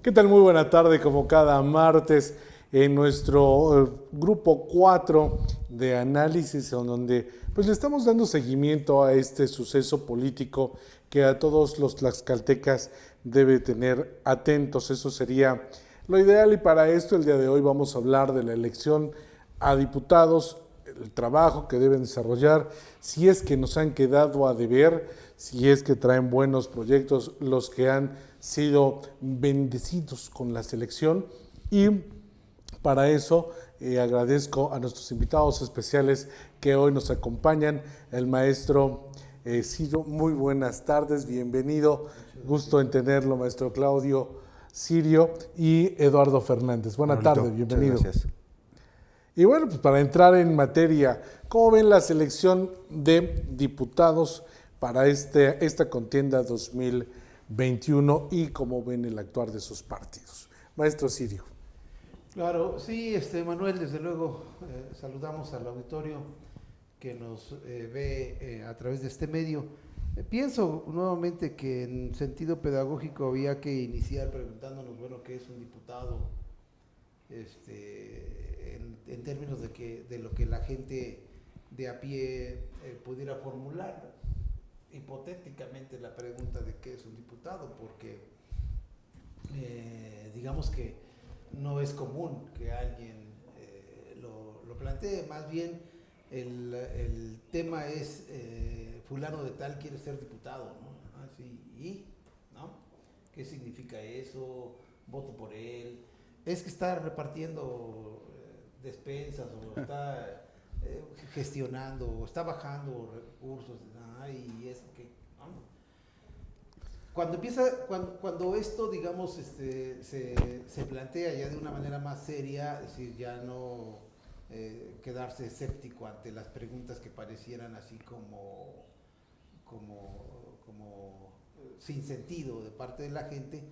¿Qué tal? Muy buena tarde, como cada martes, en nuestro grupo 4 de análisis, en donde pues le estamos dando seguimiento a este suceso político que a todos los tlaxcaltecas debe tener atentos. Eso sería lo ideal, y para esto el día de hoy vamos a hablar de la elección a diputados, el trabajo que deben desarrollar, si es que nos han quedado a deber, si es que traen buenos proyectos los que han sido bendecidos con la selección. Y para eso agradezco a nuestros invitados especiales que hoy nos acompañan, el maestro Ciro. Muy buenas tardes, bienvenido, gusto en tenerlo, maestro Claudio Sirio, y Eduardo Fernández. Buenas tardes, bienvenido. Muchas gracias. Y bueno, pues para entrar en materia, ¿cómo ven la selección de diputados para esta contienda 2021 y cómo ven el actuar de sus partidos? Maestro Sirio. Claro, sí, Manuel, desde luego saludamos al auditorio que nos ve a través de este medio. Pienso nuevamente que en sentido pedagógico había que iniciar preguntándonos, bueno, ¿qué es un diputado? En términos de lo que la gente de a pie pudiera formular hipotéticamente la pregunta de qué es un diputado, porque digamos que no es común que alguien lo plantee. Más bien el tema es fulano de tal quiere ser diputado, ¿no? Así, ¿y? ¿No? ¿Qué significa eso? Voto por él. Es que está repartiendo despensas, o está gestionando, o está bajando recursos, y eso que, ¿no? Cuando esto, digamos, se plantea ya de una manera más seria, es decir, ya no quedarse escéptico ante las preguntas que parecieran así como sin sentido de parte de la gente,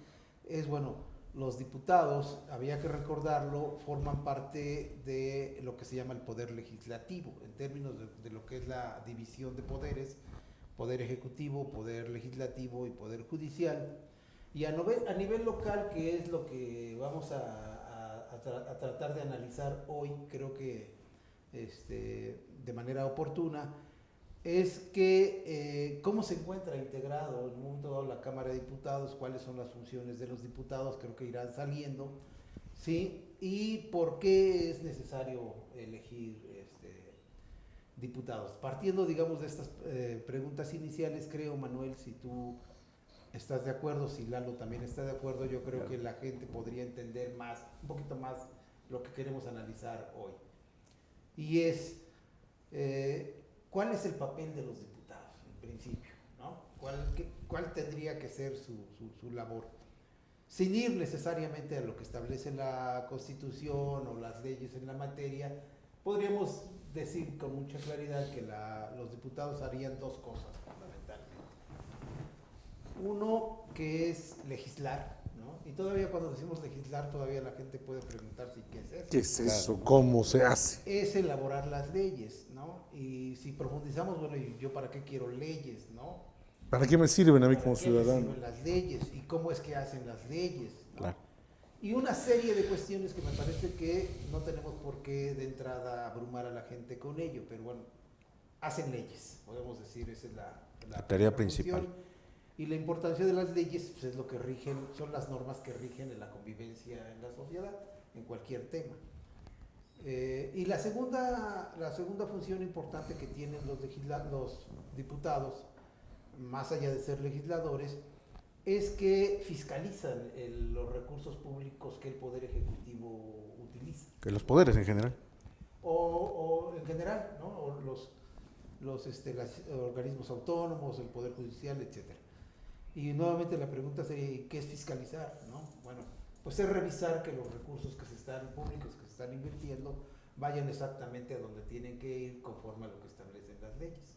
es bueno. Los diputados, había que recordarlo, forman parte de lo que se llama el poder legislativo, en términos de lo que es la división de poderes, poder ejecutivo, poder legislativo y poder judicial. Y a nivel local, que es lo que vamos a tratar de analizar hoy, creo que de manera oportuna, es que cómo se encuentra integrado en un momento dado la Cámara de Diputados, cuáles son las funciones de los diputados, creo que irán saliendo, ¿sí? Y por qué es necesario elegir diputados. Partiendo, digamos, de estas preguntas iniciales, creo, Manuel, si tú estás de acuerdo, si Lalo también está de acuerdo, yo creo que la gente podría entender un poquito más lo que queremos analizar hoy. Y es... ¿cuál es el papel de los diputados, en principio, ¿no? ¿Cuál tendría que ser su labor? Sin ir necesariamente a lo que establece la Constitución o las leyes en la materia, podríamos decir con mucha claridad que los diputados harían dos cosas fundamentalmente. Uno, que es legislar, ¿no? Y todavía cuando decimos legislar, todavía la gente puede preguntarse qué es eso. ¿Qué es eso? ¿Cómo se hace? Es elaborar las leyes, ¿no? Y si profundizamos, bueno, ¿y yo para qué quiero leyes, no? ¿Para qué me sirven a mí como ciudadano? ¿Para qué me sirven las leyes? ¿Y cómo es que hacen las leyes, ¿no? Claro. Y una serie de cuestiones que me parece que no tenemos por qué de entrada abrumar a la gente con ello, pero bueno, hacen leyes, podemos decir, esa es la tarea principal. Y la importancia de las leyes, pues, es lo que rigen, son las normas que rigen en la convivencia en la sociedad, en cualquier tema. Y la segunda función importante que tienen los diputados, más allá de ser legisladores, es que fiscalizan los recursos públicos que el Poder Ejecutivo utiliza. Que los poderes en general. O en general, ¿no? O los organismos autónomos, el Poder Judicial, etcétera. Y nuevamente la pregunta sería, ¿qué es fiscalizar, no? Bueno, pues es revisar que los recursos públicos que se están invirtiendo vayan exactamente a donde tienen que ir conforme a lo que establecen las leyes.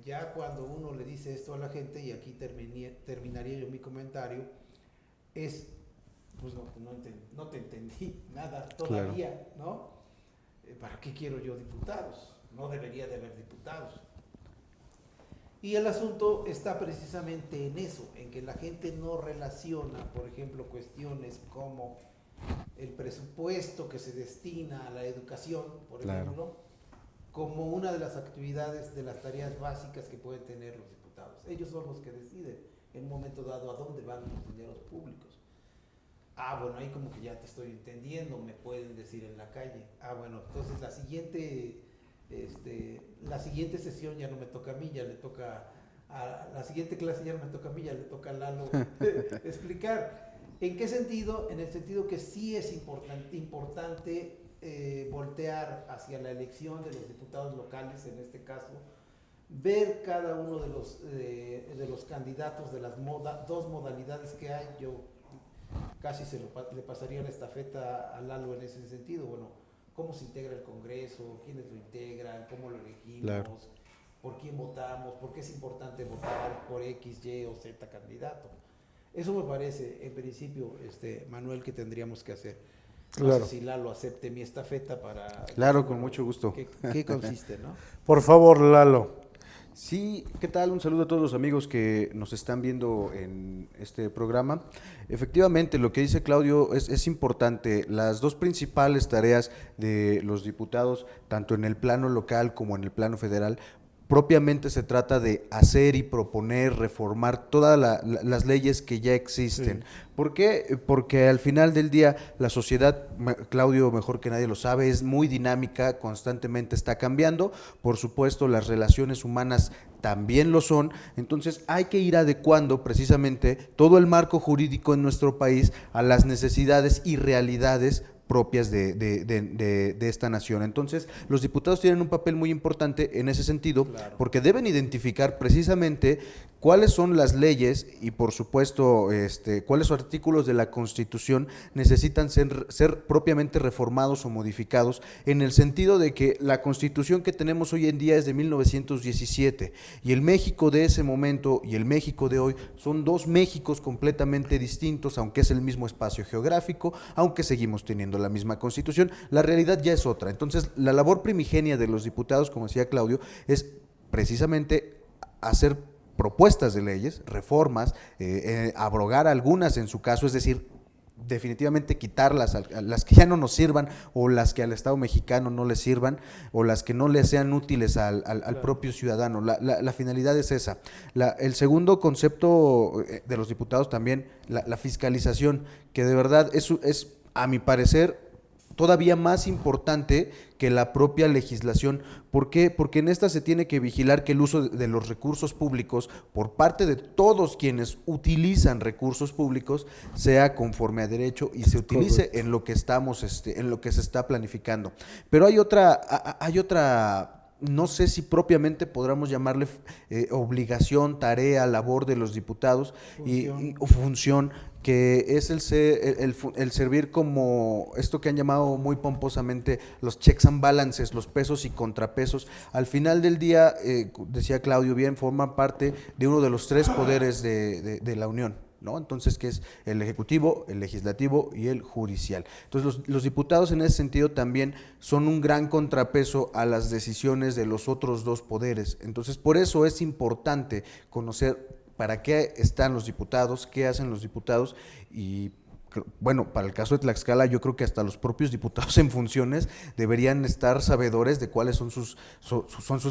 Ya cuando uno le dice esto a la gente, y aquí terminaría yo mi comentario, es, pues no te entendí nada todavía, claro. ¿No? ¿Para qué quiero yo diputados? No debería de haber diputados. Y el asunto está precisamente en eso, en que la gente no relaciona, por ejemplo, cuestiones como el presupuesto que se destina a la educación, por ejemplo, como una de las actividades, de las tareas básicas que pueden tener los diputados. Ellos son los que deciden en un momento dado a dónde van los dineros públicos. Bueno, ahí como que ya te estoy entendiendo, me pueden decir en la calle. Bueno, entonces la siguiente sesión ya no me toca a mí, ya le toca la siguiente clase ya no me toca a mí, ya le toca a Lalo explicar. ¿En qué sentido? En el sentido que sí es importante voltear hacia la elección de los diputados locales, en este caso, ver cada uno de los candidatos de las dos modalidades que hay. Yo casi le pasaría la estafeta a Lalo en ese sentido. Bueno, cómo se integra el Congreso, quiénes lo integran, cómo lo elegimos, por quién votamos, por qué es importante votar por X, Y o Z candidato. Eso me parece, en principio, Manuel, que tendríamos que hacer. No sé si Lalo acepte mi estafeta para... Claro, con mucho gusto. ¿Qué consiste, no? Por favor, Lalo. Sí, ¿qué tal? Un saludo a todos los amigos que nos están viendo en este programa. Efectivamente, lo que dice Claudio es importante. Las dos principales tareas de los diputados, tanto en el plano local como en el plano federal, propiamente se trata de hacer y proponer, reformar todas las leyes que ya existen. Sí. ¿Por qué? Porque al final del día la sociedad, Claudio mejor que nadie lo sabe, es muy dinámica, constantemente está cambiando. Por supuesto, las relaciones humanas también lo son. Entonces hay que ir adecuando precisamente todo el marco jurídico en nuestro país a las necesidades y realidades propias de esta nación. Entonces, los diputados tienen un papel muy importante en ese sentido, porque deben identificar precisamente cuáles son las leyes y, por supuesto, cuáles artículos de la Constitución necesitan ser propiamente reformados o modificados, en el sentido de que la Constitución que tenemos hoy en día es de 1917 y el México de ese momento y el México de hoy son dos Méxicos completamente distintos, aunque es el mismo espacio geográfico, aunque seguimos teniendo la misma Constitución, la realidad ya es otra. Entonces, la labor primigenia de los diputados, como decía Claudio, es precisamente hacer propuestas de leyes, reformas, abrogar algunas en su caso, es decir, definitivamente quitarlas, las que ya no nos sirvan o las que al Estado mexicano no le sirvan o las que no le sean útiles al propio ciudadano. La finalidad es esa. El segundo concepto de los diputados también, la fiscalización, que de verdad es a mi parecer todavía más importante que la propia legislación. ¿Por qué? Porque en esta se tiene que vigilar que el uso de los recursos públicos por parte de todos quienes utilizan recursos públicos sea conforme a derecho y se utilice en lo que en lo que se está planificando. Pero hay otra no sé si propiamente podamos llamarle obligación, tarea, labor de los diputados o función, que es el servir como esto que han llamado muy pomposamente los checks and balances, los pesos y contrapesos. Al final del día, decía Claudio bien, forman parte de uno de los tres poderes de la Unión, ¿no? Entonces, que es el ejecutivo, el legislativo y el judicial. Entonces, los diputados en ese sentido también son un gran contrapeso a las decisiones de los otros dos poderes. Entonces, por eso es importante conocer para qué están los diputados, qué hacen los diputados y, bueno, para el caso de Tlaxcala, yo creo que hasta los propios diputados en funciones deberían estar sabedores de cuáles son sus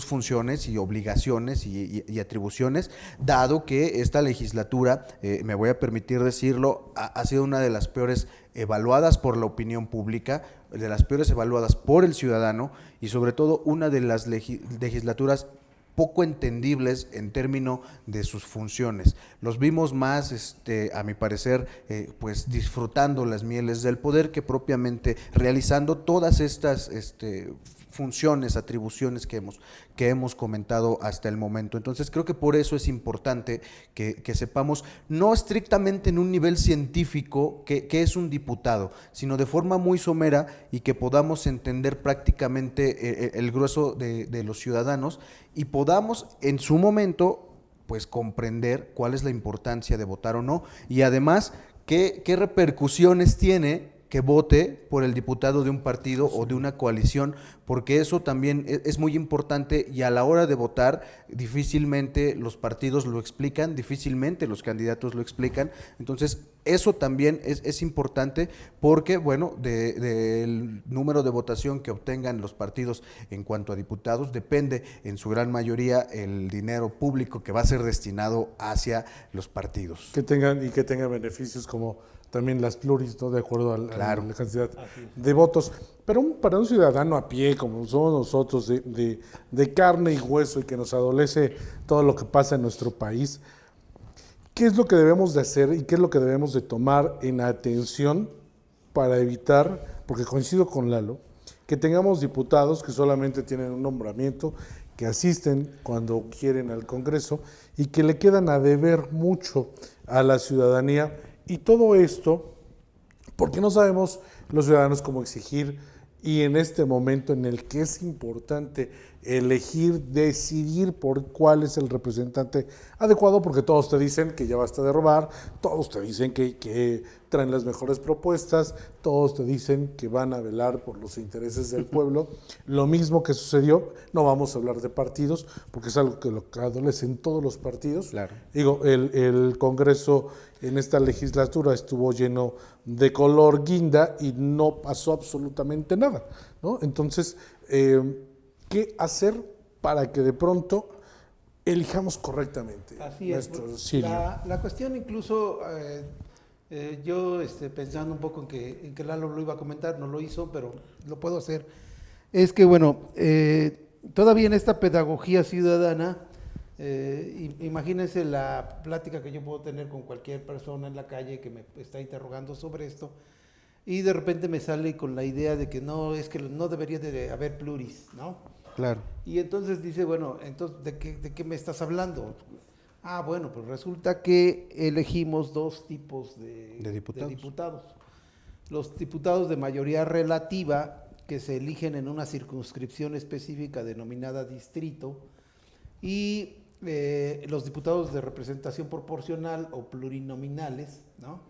funciones y obligaciones y atribuciones, dado que esta legislatura, me voy a permitir decirlo, ha sido una de las peores evaluadas por la opinión pública, de las peores evaluadas por el ciudadano y sobre todo una de las legislaturas poco entendibles en términos de sus funciones. Los vimos más, a mi parecer, pues disfrutando las mieles del poder que propiamente realizando todas estas funciones, atribuciones que hemos comentado hasta el momento. Entonces creo que por eso es importante que sepamos, no estrictamente en un nivel científico qué es un diputado, sino de forma muy somera y que podamos entender prácticamente el grueso de los ciudadanos y podamos en su momento pues comprender cuál es la importancia de votar o no y además qué repercusiones tiene que vote por el diputado de un partido o de una coalición, porque eso también es muy importante y a la hora de votar difícilmente los partidos lo explican, difícilmente los candidatos lo explican. Entonces eso también es importante porque, bueno, del número de votación que obtengan los partidos en cuanto a diputados depende en su gran mayoría el dinero público que va a ser destinado hacia los partidos. Que tengan beneficios como también las pluris, ¿no? De acuerdo a la cantidad de votos. Pero para un ciudadano a pie, como somos nosotros, de carne y hueso y que nos adolece todo lo que pasa en nuestro país, ¿qué es lo que debemos de hacer y qué es lo que debemos de tomar en atención para evitar, porque coincido con Lalo, que tengamos diputados que solamente tienen un nombramiento, que asisten cuando quieren al Congreso y que le quedan a deber mucho a la ciudadanía? Y todo esto porque no sabemos los ciudadanos cómo exigir, y en este momento en el que es importante elegir, decidir por cuál es el representante adecuado, porque todos te dicen que ya basta de robar, todos te dicen que traen las mejores propuestas, todos te dicen que van a velar por los intereses del pueblo. Lo mismo que sucedió, no vamos a hablar de partidos, porque es algo que adolece en todos los partidos. Claro. Digo, el Congreso en esta legislatura estuvo lleno de color guinda y no pasó absolutamente nada, ¿no? Entonces, ¿qué hacer para que de pronto elijamos correctamente Así es. nuestro Sirio? La cuestión incluso, yo pensando un poco en que Lalo lo iba a comentar, no lo hizo, pero lo puedo hacer, es que bueno, todavía en esta pedagogía ciudadana, imagínense la plática que yo puedo tener con cualquier persona en la calle que me está interrogando sobre esto, y de repente me sale con la idea de que no, es que no debería de haber pluris, ¿no? Claro. Y entonces dice, bueno, entonces ¿de qué me estás hablando? Ah, bueno, pues resulta que elegimos dos tipos de diputados. Los diputados de mayoría relativa, que se eligen en una circunscripción específica denominada distrito, y los diputados de representación proporcional o plurinominales, ¿no?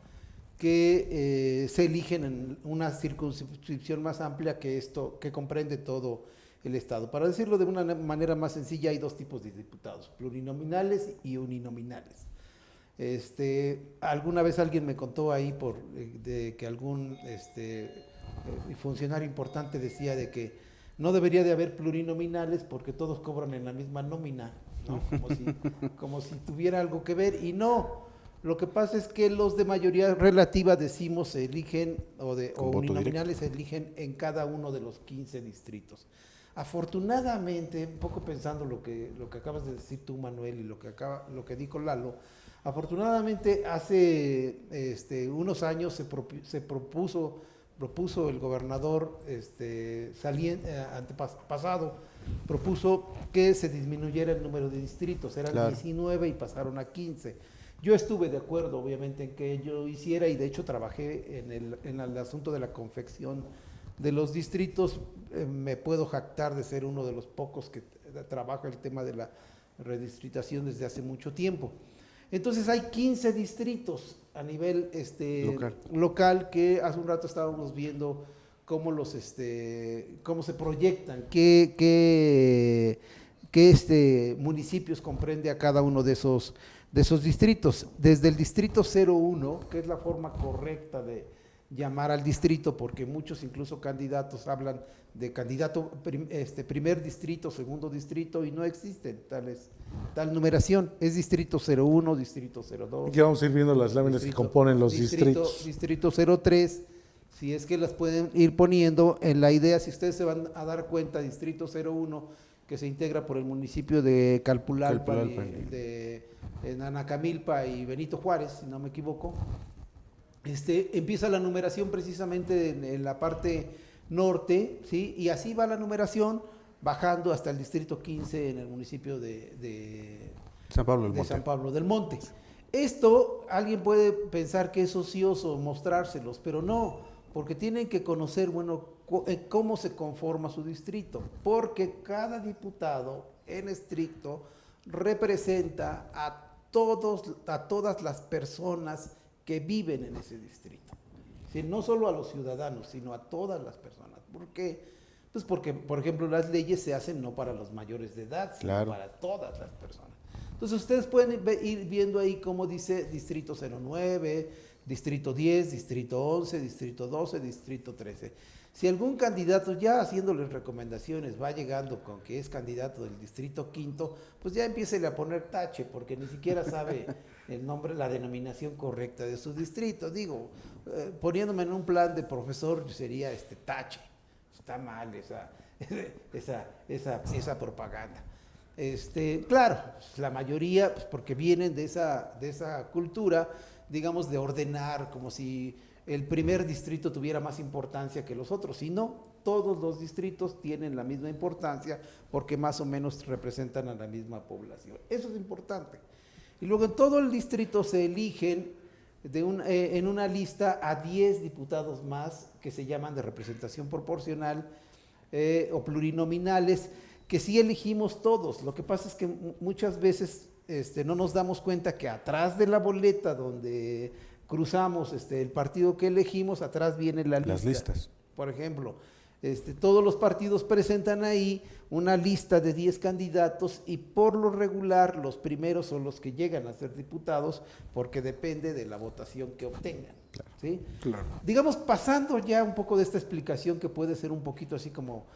Que se eligen en una circunscripción más amplia que comprende todo el Estado. Para decirlo de una manera más sencilla, hay dos tipos de diputados, plurinominales y uninominales. Alguna vez alguien me contó ahí de que algún funcionario importante decía de que no debería de haber plurinominales porque todos cobran en la misma nómina, ¿no? Como si tuviera algo que ver, y no. Lo que pasa es que los de mayoría relativa, decimos, se eligen, o uninominales se eligen en cada uno de los 15 distritos. Afortunadamente, un poco pensando lo que acabas de decir tú, Manuel, y lo que dijo Lalo, afortunadamente hace unos años se propuso el gobernador antepasado, propuso que se disminuyera el número de distritos, eran 19 y pasaron a 15. Yo estuve de acuerdo, obviamente, en que yo hiciera, y de hecho trabajé en el asunto de la confección de los distritos. Me puedo jactar de ser uno de los pocos que trabaja el tema de la redistritación desde hace mucho tiempo. Entonces hay 15 distritos a nivel local, que hace un rato estábamos viendo cómo cómo se proyectan, qué municipios comprende a cada uno de esos distritos. Desde el distrito 01, que es la forma correcta de llamar al distrito, porque muchos incluso candidatos hablan de candidato primer distrito, segundo distrito, y no existen tal numeración. Es distrito 01, distrito 02. Aquí vamos a ir viendo las láminas que componen los distritos. Distrito 03, si es que las pueden ir poniendo en la idea. Si ustedes se van a dar cuenta, distrito 01, que se integra por el municipio de Calpulalpa, en Anacamilpa y Benito Juárez, si no me equivoco. Empieza la numeración precisamente en la parte norte, ¿sí? Y así va la numeración bajando hasta el distrito 15 en el municipio de San Pablo del Monte. Esto, alguien puede pensar que es ocioso mostrárselos, pero no, porque tienen que conocer, bueno, cómo se conforma su distrito, porque cada diputado en estricto representa a todas las personas que viven en ese distrito. ¿sí? No solo a los ciudadanos, sino a todas las personas. ¿Por qué? Pues porque, por ejemplo, las leyes se hacen no para los mayores de edad, sino Claro. para todas las personas. Entonces ustedes pueden ir viendo ahí cómo dice Distrito 09, Distrito 10, Distrito 11, Distrito 12, Distrito 13. Si algún candidato, ya haciéndoles recomendaciones, va llegando con que es candidato del Distrito 5, pues ya empiécele a poner tache, porque ni siquiera sabe el nombre, la denominación correcta de su distrito. Digo, poniéndome en un plan de profesor sería tache. Está mal esa propaganda. Claro, la mayoría, pues porque vienen de esa cultura, digamos, de ordenar, como si el primer distrito tuviera más importancia que los otros. Y no, todos los distritos tienen la misma importancia porque más o menos representan a la misma población. Eso es importante. Y luego en todo el distrito se eligen en una lista a 10 diputados más que se llaman de representación proporcional o plurinominales, que sí elegimos todos. Lo que pasa es que muchas veces no nos damos cuenta que atrás de la boleta donde cruzamos el partido que elegimos, atrás viene la lista. Las listas. Por ejemplo, todos los partidos presentan ahí una lista de 10 candidatos y por lo regular los primeros son los que llegan a ser diputados porque depende de la votación que obtengan. Claro. ¿Sí? Claro. Digamos, pasando ya un poco de esta explicación que puede ser un poquito así como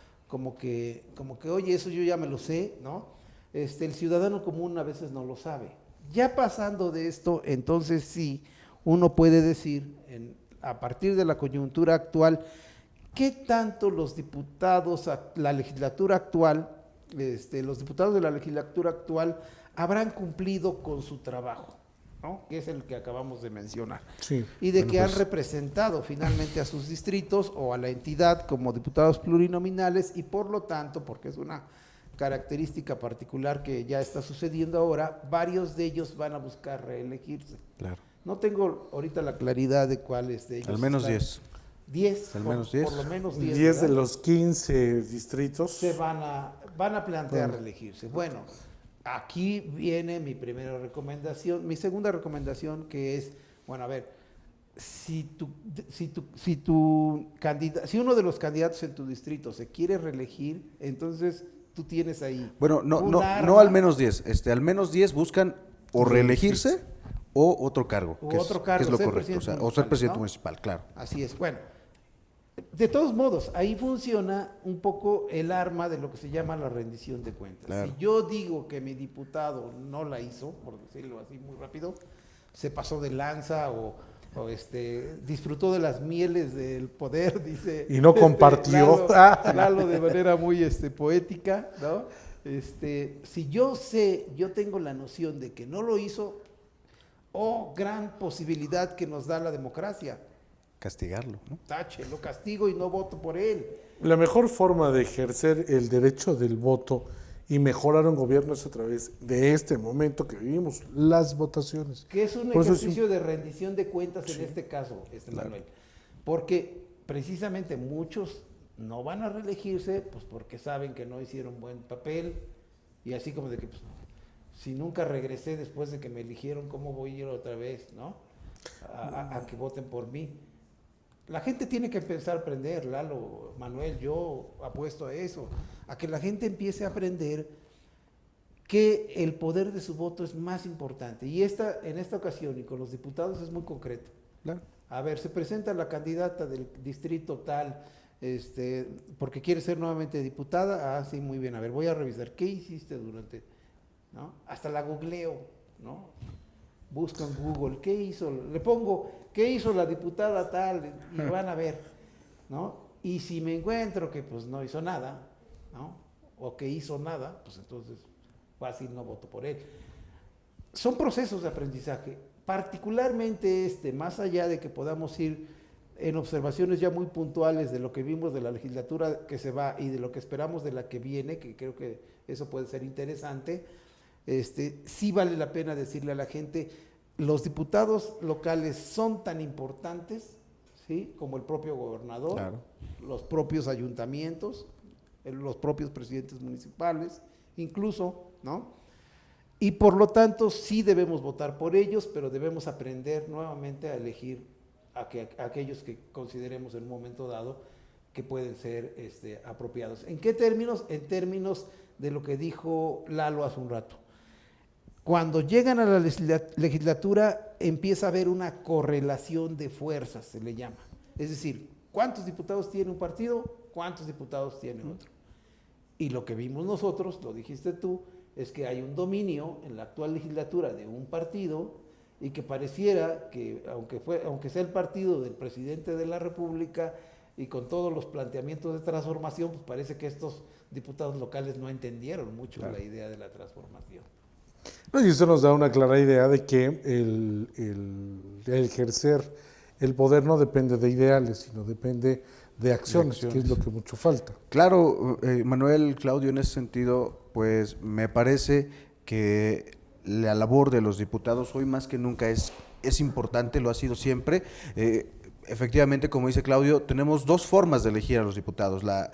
que, oye, eso yo ya me lo sé, ¿no? El ciudadano común a veces no lo sabe. Ya pasando de esto, entonces sí, uno puede decir, a partir de la coyuntura actual, ¿qué tanto los diputados, la legislatura actual, los diputados de la legislatura actual habrán cumplido con su trabajo, ¿no? Que es el que acabamos de mencionar. Sí. Y de Bueno, que pues, han representado finalmente a sus distritos o a la entidad como diputados plurinominales y por lo tanto, porque es una característica particular que ya está sucediendo ahora, varios de ellos van a buscar reelegirse. Claro. No tengo ahorita la claridad de cuáles de ellos. Al menos están. 10. 10, Al menos 10. por lo menos 10. 10 de ¿verdad? los 15 distritos. Se van a plantear reelegirse. Bueno, aquí viene mi primera recomendación, mi segunda recomendación que es, bueno, a ver, si uno de los candidatos en tu distrito se quiere reelegir, entonces tú tienes ahí. Bueno, no arma, al menos 10. Al menos 10 buscan o reelegirse o otro cargo. O que otro es, cargo, que es lo ser correcto. presidente O ser municipal, presidente ¿no? municipal, claro. Así es. Bueno, de todos modos, ahí funciona un poco el arma de lo que se llama la rendición de cuentas. Claro. Si yo digo que mi diputado no la hizo, por decirlo así muy rápido, se pasó de lanza o disfrutó de las mieles del poder, dice. Y no compartió. Lalo de manera muy poética, ¿no? Si yo tengo la noción de que no lo hizo, gran posibilidad que nos da la democracia. Castigarlo, ¿no? Tache, lo castigo y no voto por él. La mejor forma de ejercer el derecho del voto y mejorar un gobierno es a través de este momento que vivimos, las votaciones. Que es un Por eso ejercicio de rendición de cuentas en este caso, claro. Manuel. Porque precisamente muchos no van a reelegirse, pues porque saben que no hicieron buen papel y así como de que, pues, si nunca regresé después de que me eligieron, ¿cómo voy a ir otra vez, no? A que voten por mí. La gente tiene que empezar a aprender, Lalo, Manuel, yo apuesto a eso, a que la gente empiece a aprender que el poder de su voto es más importante. Y en esta ocasión y con los diputados es muy concreto. Claro. A ver, se presenta la candidata del distrito tal, porque quiere ser nuevamente diputada. Ah, sí, muy bien. A ver, voy a revisar. ¿Qué hiciste durante? ¿No? Hasta la googleo, ¿no? Busco en Google, ¿qué hizo? Le pongo, ¿qué hizo la diputada tal? Y van a ver, ¿no? Y si me encuentro que pues no hizo nada, ¿no? O que hizo nada, pues entonces fácil no voto por él. Son procesos de aprendizaje, particularmente más allá de que podamos ir en observaciones ya muy puntuales de lo que vimos de la legislatura que se va y de lo que esperamos de la que viene, que creo que eso puede ser interesante. Sí vale la pena decirle a la gente, los diputados locales son tan importantes, ¿sí? Como el propio gobernador, Claro. los propios ayuntamientos, los propios presidentes municipales, incluso, ¿no? Y por lo tanto sí debemos votar por ellos, pero debemos aprender nuevamente a elegir a aquellos que consideremos en un momento dado que pueden ser apropiados. ¿En qué términos? En términos de lo que dijo Lalo hace un rato. Cuando llegan a la legislatura empieza a haber una correlación de fuerzas, se le llama. Es decir, ¿cuántos diputados tiene un partido? ¿Cuántos diputados tiene otro? Y lo que vimos nosotros, lo dijiste tú, es que hay un dominio en la actual legislatura de un partido y que pareciera que, aunque sea el partido del presidente de la República y con todos los planteamientos de transformación, pues parece que estos diputados locales no entendieron mucho la idea de la transformación. No, y eso nos da una clara idea de que el ejercer el poder no depende de ideales, sino depende de acciones, que es lo que mucho falta. Claro, Manuel, Claudio, en ese sentido, pues me parece que la labor de los diputados hoy más que nunca es importante, lo ha sido siempre. Efectivamente, como dice Claudio, tenemos dos formas de elegir a los diputados, la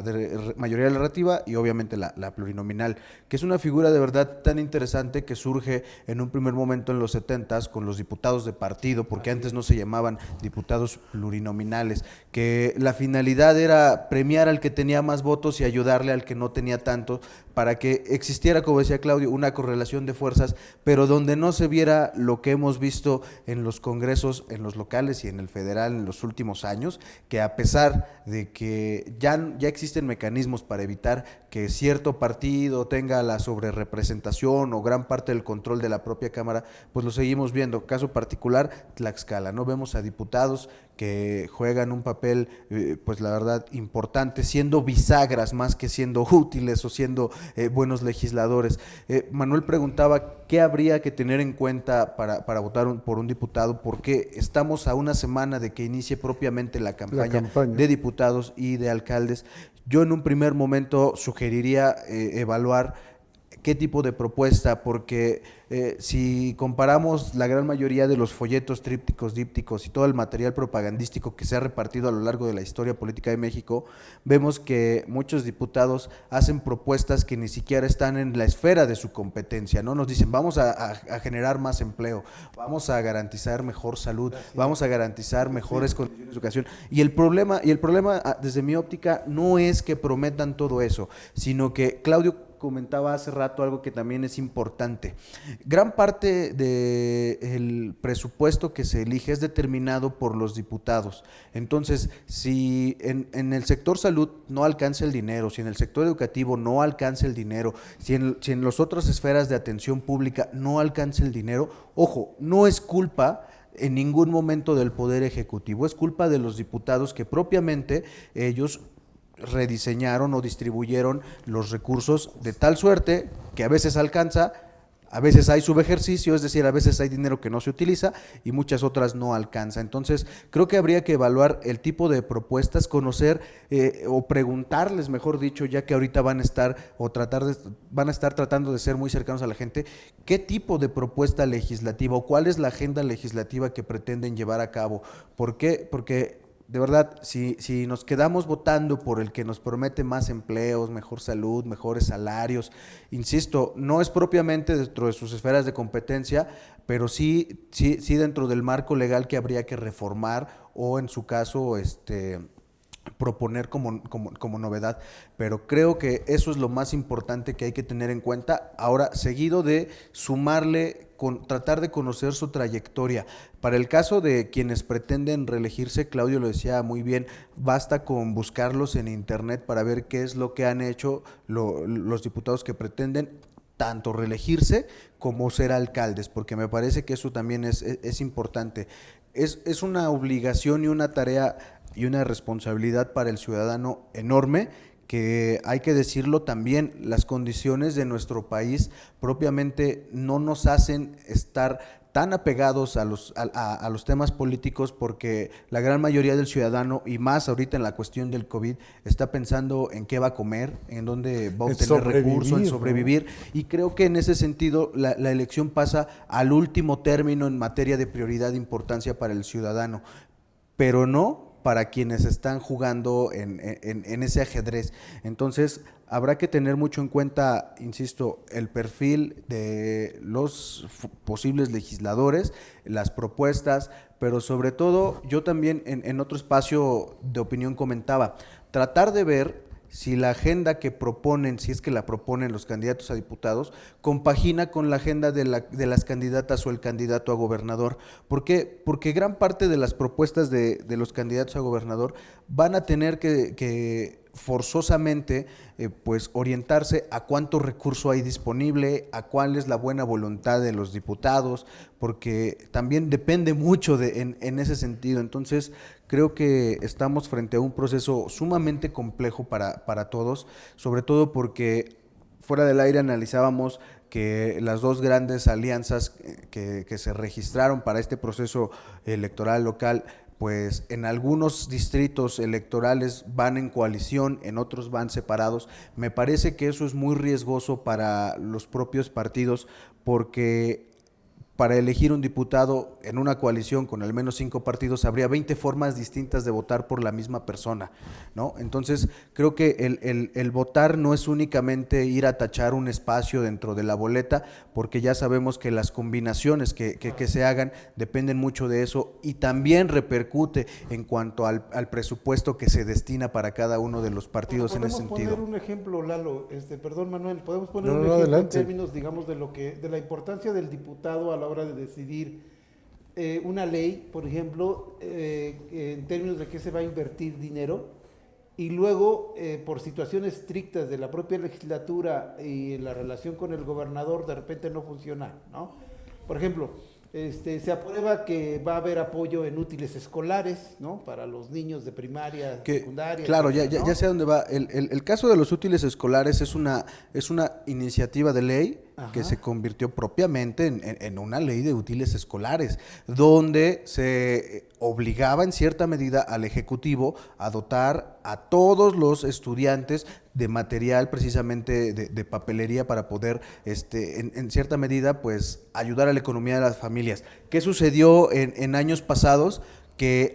de mayoría relativa y obviamente la plurinominal, que es una figura de verdad tan interesante que surge en un primer momento en los 70s con los diputados de partido, porque antes no se llamaban diputados plurinominales, que la finalidad era premiar al que tenía más votos y ayudarle al que no tenía tanto, para que existiera, como decía Claudio, una correlación de fuerzas, pero donde no se viera lo que hemos visto en los congresos, en los locales y en el federal en los últimos años, que a pesar de que ya existen mecanismos para evitar que cierto partido tenga la sobrerepresentación o gran parte del control de la propia Cámara, pues lo seguimos viendo. Caso particular, Tlaxcala, ¿no? Vemos a diputados que juegan un papel, pues la verdad, importante, siendo bisagras más que siendo útiles o siendo buenos legisladores. Manuel preguntaba qué habría que tener en cuenta para votar por un diputado, porque estamos a una semana de que inicie propiamente la campaña de diputados y de alcaldes. Yo en un primer momento sugeriría evaluar qué tipo de propuesta, porque si comparamos la gran mayoría de los folletos, trípticos, dípticos y todo el material propagandístico que se ha repartido a lo largo de la historia política de México, vemos que muchos diputados hacen propuestas que ni siquiera están en la esfera de su competencia, ¿no? Nos dicen, vamos a generar más empleo, vamos a garantizar mejor salud, vamos a garantizar mejores condiciones de educación. Y el problema, desde mi óptica, no es que prometan todo eso, sino que Claudio comentaba hace rato algo que también es importante. Gran parte del presupuesto que se elige es determinado por los diputados. Entonces, si en el sector salud no alcanza el dinero, si en el sector educativo no alcanza el dinero, si en las otras esferas de atención pública no alcanza el dinero, ojo, no es culpa en ningún momento del Poder Ejecutivo, es culpa de los diputados que propiamente ellos rediseñaron o distribuyeron los recursos de tal suerte que a veces alcanza, a veces hay subejercicio, es decir, a veces hay dinero que no se utiliza y muchas otras no alcanza. Entonces, creo que habría que evaluar el tipo de propuestas, conocer o preguntarles, mejor dicho, ya que ahorita van a estar tratando de ser muy cercanos a la gente, qué tipo de propuesta legislativa o cuál es la agenda legislativa que pretenden llevar a cabo. ¿Por qué? Porque de verdad, si nos quedamos votando por el que nos promete más empleos, mejor salud, mejores salarios, insisto, no es propiamente dentro de sus esferas de competencia, pero sí dentro del marco legal que habría que reformar o en su caso proponer como novedad, pero creo que eso es lo más importante que hay que tener en cuenta. Ahora, seguido de sumarle, tratar de conocer su trayectoria. Para el caso de quienes pretenden reelegirse, Claudio lo decía muy bien, basta con buscarlos en internet para ver qué es lo que han hecho los diputados que pretenden tanto reelegirse como ser alcaldes, porque me parece que eso también es importante. Es una obligación y una tarea y una responsabilidad para el ciudadano enorme, que hay que decirlo también, las condiciones de nuestro país propiamente no nos hacen estar tan apegados a los temas políticos, porque la gran mayoría del ciudadano, y más ahorita en la cuestión del COVID, está pensando en qué va a comer, en dónde va a obtener recursos, en sobrevivir, ¿no? Y creo que en ese sentido la elección pasa al último término en materia de prioridad e importancia para el ciudadano, pero no para quienes están jugando en ese ajedrez. Entonces, habrá que tener mucho en cuenta, insisto, el perfil de los posibles legisladores, las propuestas, pero sobre todo, yo también en otro espacio de opinión comentaba, tratar de ver si la agenda que proponen, si es que la proponen los candidatos a diputados, compagina con la agenda de las candidatas o el candidato a gobernador. ¿Por qué? Porque gran parte de las propuestas de los candidatos a gobernador van a tener que forzosamente pues orientarse a cuánto recurso hay disponible, a cuál es la buena voluntad de los diputados, porque también depende mucho en ese sentido. Entonces, creo que estamos frente a un proceso sumamente complejo para todos, sobre todo porque fuera del aire analizábamos que las dos grandes alianzas que se registraron para este proceso electoral local, pues en algunos distritos electorales van en coalición, en otros van separados. Me parece que eso es muy riesgoso para los propios partidos, porque para elegir un diputado en una coalición con al menos 5 partidos habría 20 formas distintas de votar por la misma persona, ¿no? Entonces, creo que el votar no es únicamente ir a tachar un espacio dentro de la boleta, porque ya sabemos que las combinaciones que se hagan dependen mucho de eso, y también repercute en cuanto al presupuesto que se destina para cada uno de los partidos en ese sentido. Podemos poner un ejemplo, Lalo, perdón, Manuel, podemos poner No, un ejemplo adelante. en términos, digamos, de la importancia del diputado a la hora de decidir una ley, por ejemplo, en términos de qué se va a invertir dinero, y luego, por situaciones estrictas de la propia legislatura y en la relación con el gobernador, de repente no funciona, ¿no? Por ejemplo, se aprueba que va a haber apoyo en útiles escolares, ¿no? Para los niños de primaria, secundaria. Claro, etcétera, ¿no? ya sé a dónde va. El caso de los útiles escolares es una iniciativa de ley que se convirtió propiamente en una ley de útiles escolares, donde se obligaba en cierta medida al Ejecutivo a dotar a todos los estudiantes de material precisamente de papelería para poder, en cierta medida, pues ayudar a la economía de las familias. ¿Qué sucedió en años pasados? Que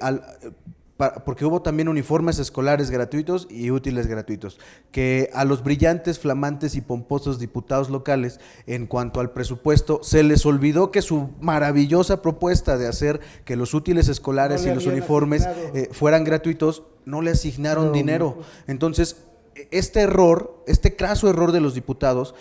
porque hubo también uniformes escolares gratuitos y útiles gratuitos, que a los brillantes, flamantes y pomposos diputados locales, en cuanto al presupuesto, se les olvidó que su maravillosa propuesta de hacer que los útiles escolares y los uniformes fueran gratuitos, no le asignaron dinero. Entonces, este craso error de los diputados,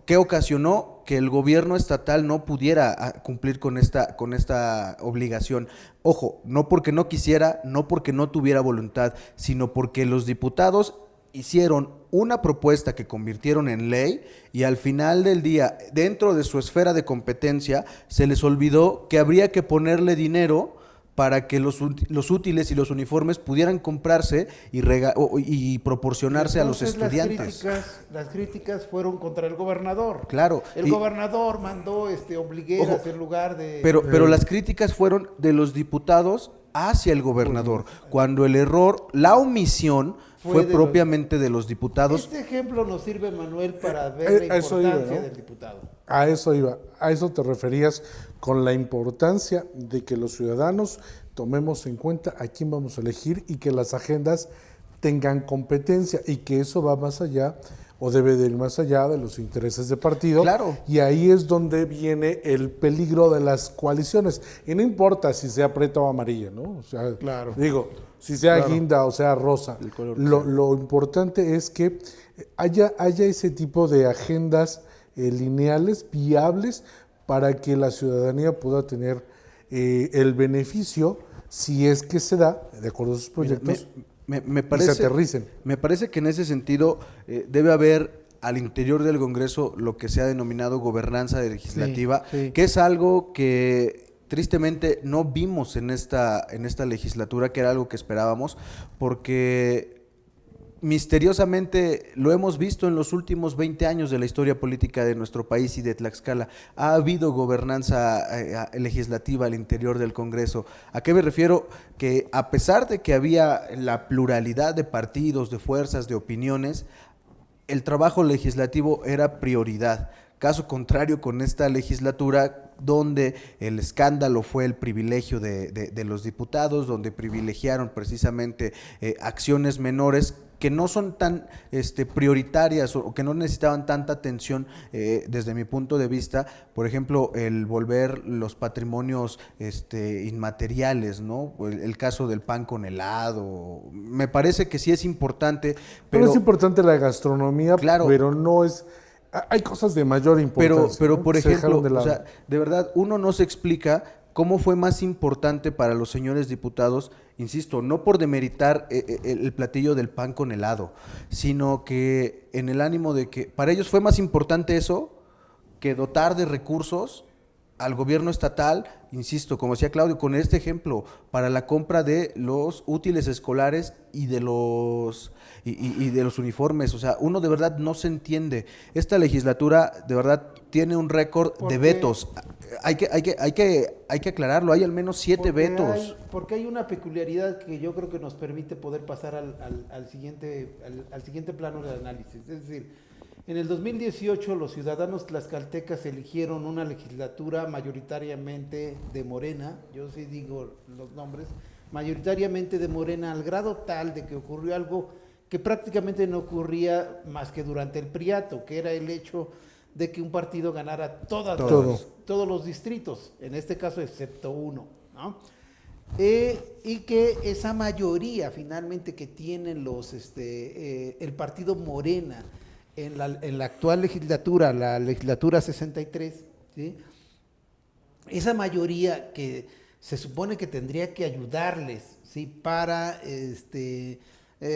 que ocasionó que el gobierno estatal no pudiera cumplir con esta obligación. Ojo, no porque no quisiera, no porque no tuviera voluntad, sino porque los diputados hicieron una propuesta que convirtieron en ley, y al final del día, dentro de su esfera de competencia, se les olvidó que habría que ponerle dinero para que los útiles y los uniformes pudieran comprarse y proporcionarse a los estudiantes. Las críticas fueron contra el gobernador. Claro. El gobernador mandó obligueras en lugar de... Pero las críticas fueron de los diputados hacia el gobernador, cuando el error, la omisión fue propiamente de los diputados. Este ejemplo nos sirve, Manuel, para ver la importancia del diputado. A eso iba, a eso te referías con la importancia de que los ciudadanos tomemos en cuenta a quién vamos a elegir y que las agendas tengan competencia, y que eso va más allá o debe de ir más allá de los intereses de partido. Claro. Y ahí es donde viene el peligro de las coaliciones. Y no importa si sea preta o amarilla, ¿no? O sea, Claro. digo, si sea guinda o sea rosa. Lo importante es que haya ese tipo de agendas lineales, viables, para que la ciudadanía pueda tener el beneficio, si es que se da, de acuerdo a sus proyectos, me parece, y se aterricen. Me parece que en ese sentido debe haber al interior del Congreso lo que se ha denominado gobernanza legislativa, sí. que es algo que tristemente no vimos en esta legislatura, que era algo que esperábamos, porque misteriosamente lo hemos visto en los últimos 20 años de la historia política de nuestro país y de Tlaxcala. Ha habido gobernanza legislativa al interior del Congreso. ¿A qué me refiero? Que a pesar de que había la pluralidad de partidos, de fuerzas, de opiniones, el trabajo legislativo era prioridad. Caso contrario con esta legislatura, donde el escándalo fue el privilegio de los diputados, donde privilegiaron precisamente acciones menores que no son tan prioritarias o que no necesitaban tanta atención desde mi punto de vista. Por ejemplo, el volver los patrimonios inmateriales, ¿no? El caso del pan con helado, me parece que sí es importante. Pero es importante la gastronomía, claro, pero no es... Hay cosas de mayor importancia. Pero ¿no? por ejemplo, o sea, de verdad, uno no se explica cómo fue más importante para los señores diputados, insisto, no por demeritar el platillo del pan con helado, sino que en el ánimo de que para ellos fue más importante eso que dotar de recursos al gobierno estatal, insisto, como decía Claudio, con este ejemplo, para la compra de los útiles escolares y de los uniformes. O sea, uno de verdad no se entiende. Esta legislatura de verdad tiene un récord de vetos. Hay que aclararlo, hay al menos 7 vetos. Porque hay una peculiaridad que yo creo que nos permite poder pasar al siguiente plano del análisis. Es decir, en el 2018 los ciudadanos tlaxcaltecas eligieron una legislatura mayoritariamente de Morena, yo sí digo los nombres, mayoritariamente de Morena, al grado tal de que ocurrió algo que prácticamente no ocurría más que durante el priato, que era el hecho de que un partido ganara todos los distritos, en este caso excepto uno, ¿no? Y que esa mayoría finalmente que tienen el partido Morena en la actual legislatura, la legislatura 63, ¿sí? Esa mayoría que se supone que tendría que ayudarles, ¿sí? Para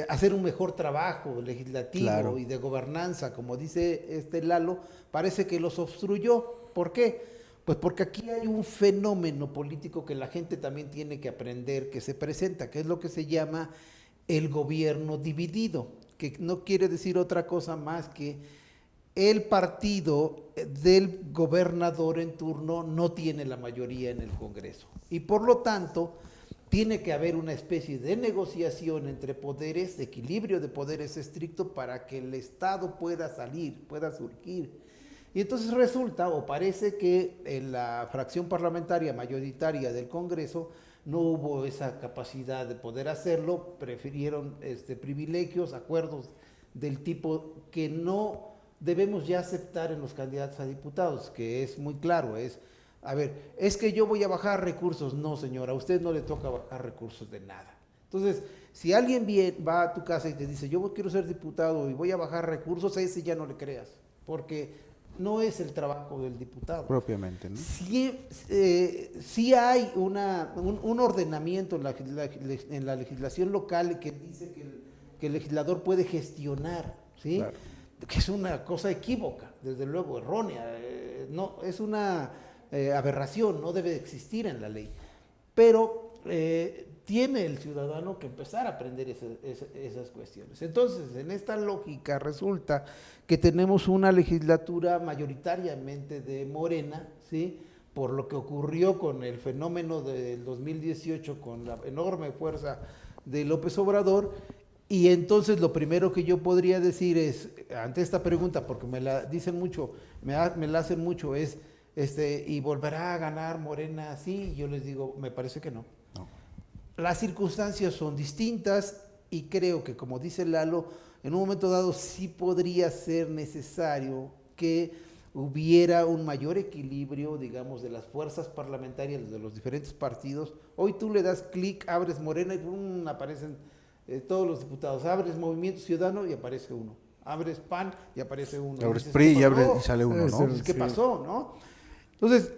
hacer un mejor trabajo legislativo, claro, y de gobernanza, como dice Lalo, parece que los obstruyó. ¿Por qué? Pues porque aquí hay un fenómeno político que la gente también tiene que aprender, que se presenta, que es lo que se llama el gobierno dividido, que no quiere decir otra cosa más que el partido del gobernador en turno no tiene la mayoría en el Congreso. Y por lo tanto, tiene que haber una especie de negociación entre poderes, de equilibrio de poderes estricto para que el Estado pueda salir, pueda surgir. Y entonces resulta o parece que en la fracción parlamentaria mayoritaria del Congreso no hubo esa capacidad de poder hacerlo, prefirieron privilegios, acuerdos del tipo que no debemos ya aceptar en los candidatos a diputados, que es muy claro, es que yo voy a bajar recursos. No, señora, a usted no le toca bajar recursos de nada. Entonces, si alguien va a tu casa y te dice, yo quiero ser diputado y voy a bajar recursos, a ese ya no le creas, porque no es el trabajo del diputado. Propiamente, ¿no? Sí hay un ordenamiento en la legislación local que dice que el legislador puede gestionar, ¿sí? Claro. Que es una cosa equívoca, desde luego, errónea. No, es una aberración, no debe existir en la ley. Pero tiene el ciudadano que empezar a aprender esas cuestiones. Entonces, en esta lógica resulta que tenemos una legislatura mayoritariamente de Morena, ¿sí? Por lo que ocurrió con el fenómeno del 2018, con la enorme fuerza de López Obrador. Y entonces lo primero que yo podría decir es, ante esta pregunta, porque me la dicen mucho, me la hacen mucho, es, ¿y volverá a ganar Morena así? Yo les digo, me parece que no. Las circunstancias son distintas y creo que, como dice Lalo, en un momento dado sí podría ser necesario que hubiera un mayor equilibrio, digamos, de las fuerzas parlamentarias de los diferentes partidos. Hoy tú le das clic, abres Morena y aparecen todos los diputados. Abres Movimiento Ciudadano y aparece uno. Abres PAN y aparece uno. Abres PRI y sale uno, ¿no? ¿Qué pasó, no? Entonces,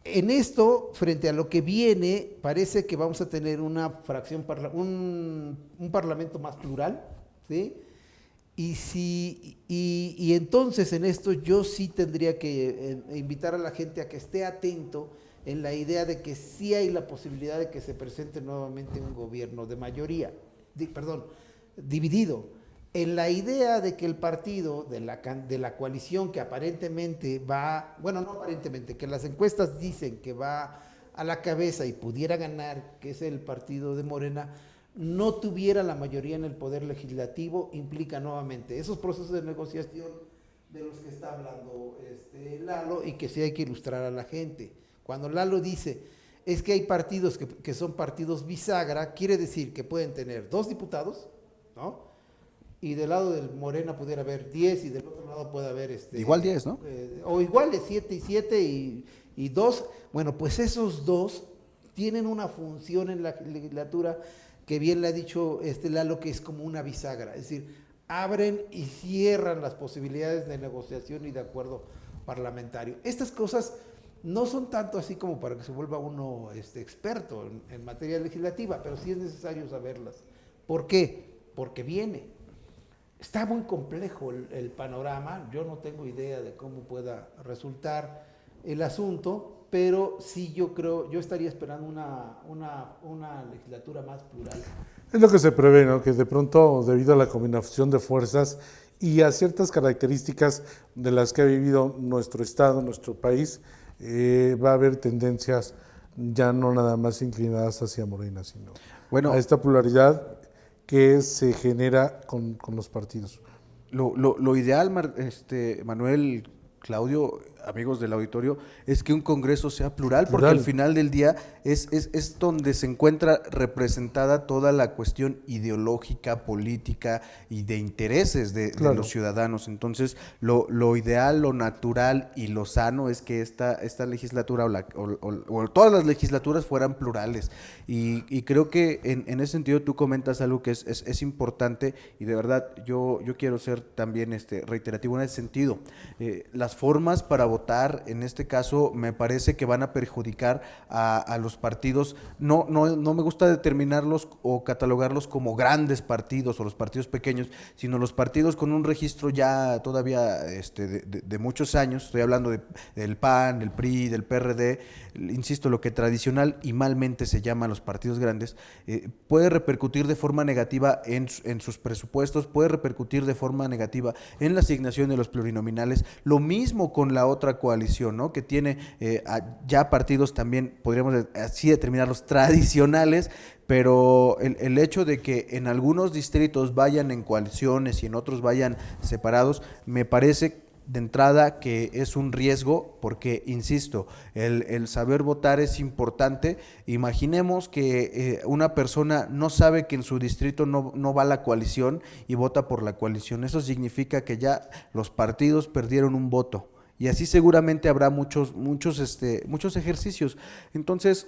en esto, frente a lo que viene, parece que vamos a tener una fracción, un parlamento más plural, ¿sí? Y entonces en esto yo sí tendría que invitar a la gente a que esté atento en la idea de que sí hay la posibilidad de que se presente nuevamente un gobierno de mayoría, dividido, en la idea de que el partido de la coalición que aparentemente que las encuestas dicen que va a la cabeza y pudiera ganar, que es el partido de Morena, no tuviera la mayoría en el poder legislativo, implica nuevamente esos procesos de negociación de los que está hablando Lalo, y que sí hay que ilustrar a la gente. Cuando Lalo dice, es que hay partidos que son partidos bisagra, quiere decir que pueden tener 2 diputados, ¿no? Y del lado del Morena pudiera haber 10 y del otro lado puede haber... igual 10, ¿no? O iguales, 7 y 7 y 2. Bueno, pues esos 2 tienen una función en la legislatura que bien le ha dicho Lalo, que es como una bisagra. Es decir, abren y cierran las posibilidades de negociación y de acuerdo parlamentario. Estas cosas no son tanto así como para que se vuelva uno experto en materia legislativa, pero sí es necesario saberlas. ¿Por qué? Porque viene. Está muy complejo el panorama, yo no tengo idea de cómo pueda resultar el asunto, pero sí yo estaría esperando una legislatura más plural. Es lo que se prevé, ¿no? Que de pronto, debido a la combinación de fuerzas y a ciertas características de las que ha vivido nuestro Estado, nuestro país, va a haber tendencias ya no nada más inclinadas hacia Morena, sino a esta pluralidad que se genera con los partidos. Lo ideal, Manuel, Claudio, amigos del auditorio, es que un Congreso sea plural, porque al final del día es donde se encuentra representada toda la cuestión ideológica, política y de intereses de los ciudadanos. Entonces, lo ideal, lo natural y lo sano es que esta legislatura o todas las legislaturas fueran plurales. Y creo que en ese sentido tú comentas algo que es importante, y de verdad yo quiero ser también reiterativo en ese sentido. Las formas para votar, en este caso, me parece que van a perjudicar a los partidos. No me gusta determinarlos o catalogarlos como grandes partidos o los partidos pequeños, sino los partidos con un registro ya todavía de muchos años. Estoy hablando del PAN, del PRI, del PRD, insisto, lo que tradicional y malmente se llaman los partidos grandes, puede repercutir de forma negativa en sus presupuestos, puede repercutir de forma negativa en la asignación de los plurinominales. Lo mismo con la otra coalición, ¿no? Que tiene ya partidos también, podríamos así determinarlos, tradicionales, pero el hecho de que en algunos distritos vayan en coaliciones y en otros vayan separados, me parece de entrada que es un riesgo, porque, insisto, el saber votar es importante. Imaginemos que una persona no sabe que en su distrito no va la coalición y vota por la coalición. Eso significa que ya los partidos perdieron un voto. Y así seguramente habrá muchos ejercicios. Entonces,